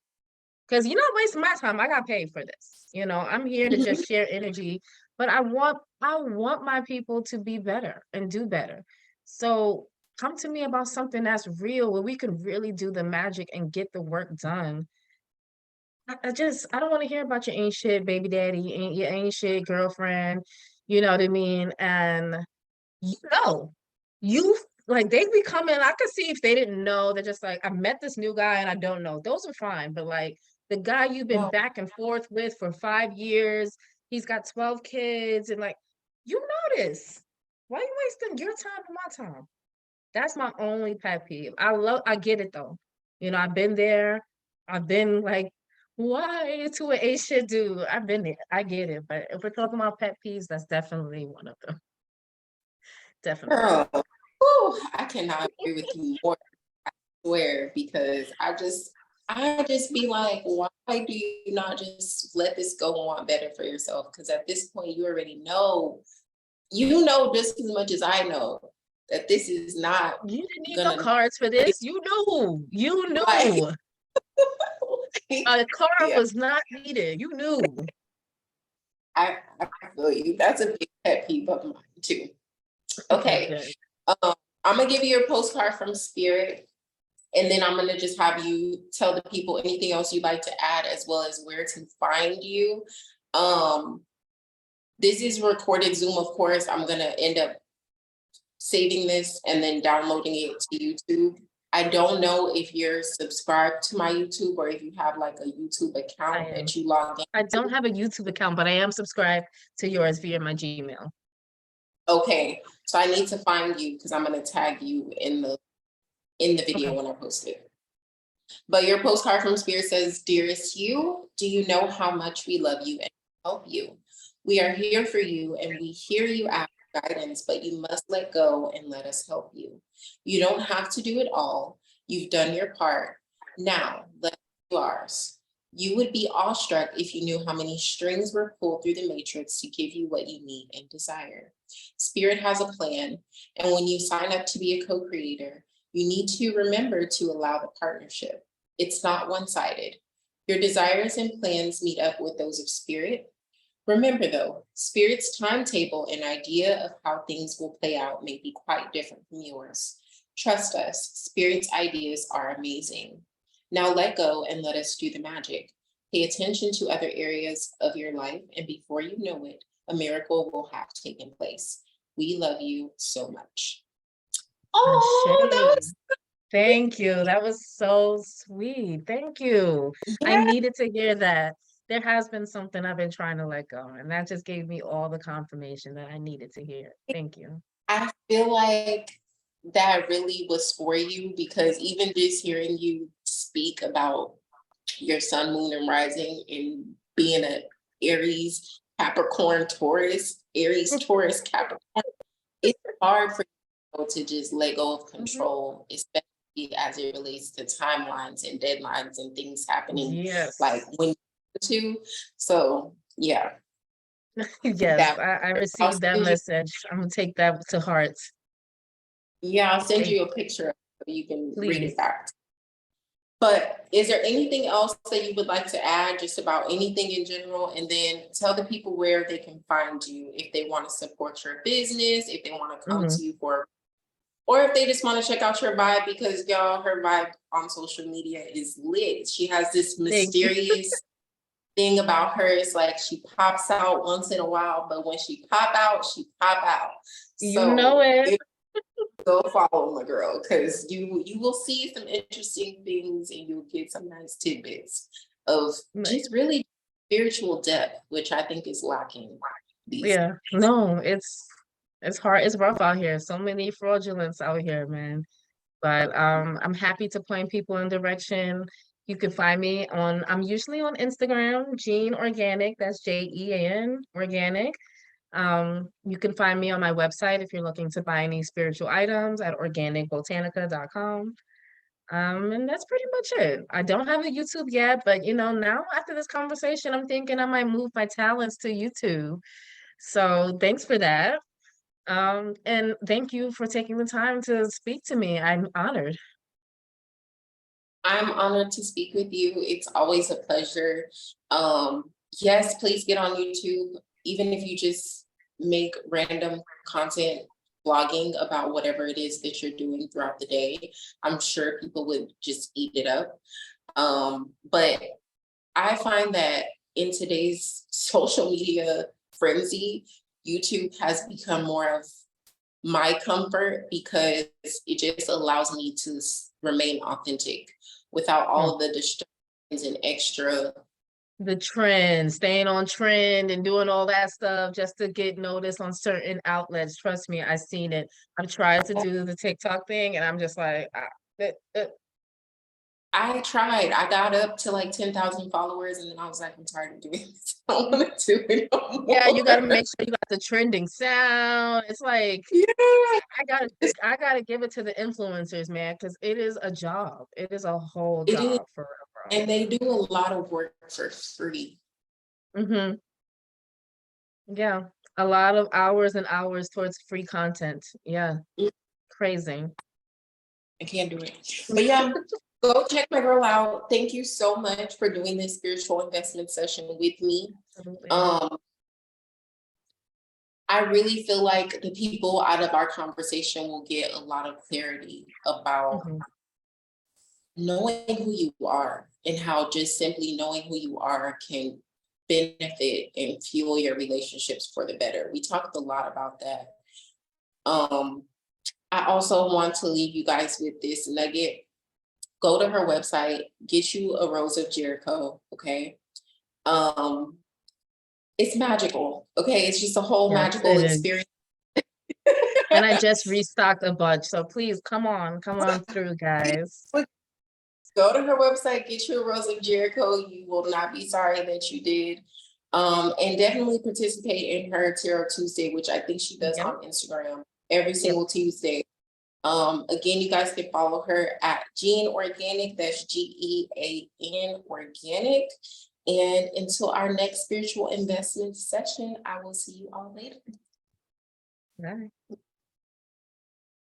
A: Because you're not wasting my time. I got paid for this. I'm here to just share energy, but I want my people to be better and do better. So come to me about something that's real where we can really do the magic and get the work done. I don't want to hear about your ain't shit baby daddy, ain't your ain't shit girlfriend. You know what I mean? And you know, you like they be coming. I could see if they didn't know. They're just like, I met this new guy and I don't know. Those are fine, but like the guy you've been
B: No.
A: back and forth with for 5 years, he's got 12 kids, and like, you know this. Why are you wasting your time and my time? That's my only pet peeve. I get it though. I've been there. I've been like, why to an A shit dude? I've been there. I get it. But if we're talking about pet peeves, that's definitely one of them. Definitely.
B: Girl, whew, I cannot agree with you more, I swear, because I just be like, why do you not just let this go and want better for yourself? Because at this point, you already know, you know just as much as I know that this is not
A: You didn't need no
B: gonna
A: cards for this. You knew. You
B: like,
A: knew. A card
B: yeah,
A: was not needed. You knew.
B: I feel you. That's a big pet peeve of mine too.
A: Okay,
B: Okay.
A: good.
B: Um, I'm gonna give you a postcard from Spirit, and then I'm gonna just have you tell the people anything else you'd like to add, as well as where to find you. Um, this is recorded Zoom, of course. I'm gonna end up saving this and then downloading it to YouTube. I don't know if you're subscribed to my YouTube or if you have like a YouTube
A: I
B: account
A: am.
B: that you log in.
A: I don't have a YouTube account, but I am subscribed to yours via my Gmail.
B: Okay, so I need to find you because I'm gonna tag you in the
A: Okay.
B: video when I post it. But your postcard from Spirit says, Dearest you, do you know how much we love you and help you? We are here for you and we hear you ask guidance, but you must let go and let us help you. You don't have to do it all. You've done your part. Now, let us do ours. You would be awestruck if you knew how many strings were pulled through the matrix to give you what you need and desire. Spirit has a plan, and when you sign up to be a co-creator, you need to remember to allow the partnership. It's not one-sided. Your desires and plans meet up with those of Spirit. Remember though, Spirit's timetable and idea of how things will play out may be quite different from yours. Trust us, Spirit's ideas are amazing. Now let go and let us do the magic. Pay attention to other areas of your life, and before you know it, a miracle will have taken place. We love you so much. Oh, that
A: Ashe.
B: was
A: Thank you. That was so sweet. Thank you. I
B: yeah.
A: needed to hear that. There has been something I've been trying to let go, and that just gave me all the confirmation that I needed to hear. Thank you.
B: I feel like that really was for you because even just hearing you speak about your sun, moon, and rising and being a Aries, Capricorn, Taurus, Aries, Taurus, Capricorn, it's hard for you to just let go of
A: Mhm.
B: control, especially as it relates to timelines and deadlines and things happening like
A: Yes.
B: when you want to. So yeah,
A: Yes,
B: that
A: I
B: I'll
A: received that
B: send you,
A: message. I'm gonna take that to heart.
B: yeah, I'll send
A: Thank
B: you a picture so you can read it
A: Please.
B: back. But is there anything else that you would like to add just about anything in general? And then tell the people where they can find you if they want to support your business, if they want to come
A: Mhm.
B: to you for, or if they just want to check out your vibe because y'all, her vibe on social media is lit. She has this
A: Thank you.
B: mysterious thing about her. It's like she pops out once in a while, but when she pop out, she pop out.
A: You know
B: So
A: it.
B: go follow my girl because you will see some interesting things and you'll get some nice tidbits of
A: Like,
B: just really spiritual depth, which I think is lacking these
A: yeah, no, it's hard. It's rough out here. So many fraudulence out here, man. But I'm happy to point people in direction. You can find me on, I'm usually on Instagram, Jean Organic, that's Jean Organic. You can find me on my website if you're looking to buy any spiritual items at organicbotanica.com. And that's pretty much it. I don't have a YouTube yet, but you know, now after this conversation, I'm thinking I might move my talents to YouTube. So thanks for that. And thank you for taking the time to speak to me. I'm honored.
B: I'm honored to speak with you. It's always a pleasure. Um, yes, please get on YouTube, even if you just make random content blogging about whatever it is that you're doing throughout the day. I'm sure people would just eat it up. But I find that in today's social media frenzy, YouTube has become more of my comfort because it just allows me to remain authentic without
A: Hmm.
B: all of the distractions and extra.
A: The trend, staying on trend and doing all that stuff just to get noticed on certain outlets. Trust me, I've seen it. I've tried to do the TikTok thing and I'm just like,
B: I tried. I got up to like 10,000 followers and then I was like, I'm tired of doing this. I don't want to do it no
A: yeah, you got to
B: more.
A: make sure you got the trending sound. It's like,
B: Yeah.
A: I gotta give it to the influencers, man, because it is a job. It is a whole
B: It is.
A: job for real,
B: And they do a lot of work for free.
A: bro. Yeah, a lot of hours and hours towards free content. Yeah, crazy.
B: I can't do it. But yeah, go check my girl out. Thank you so much for doing this spiritual investment session with me.
A: Absolutely.
B: Um, I really feel like the people out of our conversation will get a lot of clarity about
A: Mhm.
B: knowing who you are and how just simply knowing who you are can benefit and fuel your relationships for the better. We talked a lot about that. Um, I also want to leave you guys with this nugget. Go to her website, get you a Rose of Jericho, okay? Um, it's magical, okay? It's just a whole
A: Yes,
B: magical
A: it is.
B: experience.
A: And I just restocked a bunch, so please come on through, guys.
B: Go to her website, get you a Rose of Jericho. You will not be sorry that you did. And definitely participate in her Tarot Tuesday, which I think she does
A: Yep,
B: on Instagram every
A: yep.
B: single Tuesday. Again, you guys can follow her at Jean Organic. That's GEAN Organic. And until our next spiritual investment session, I will see you all later.
A: Bye.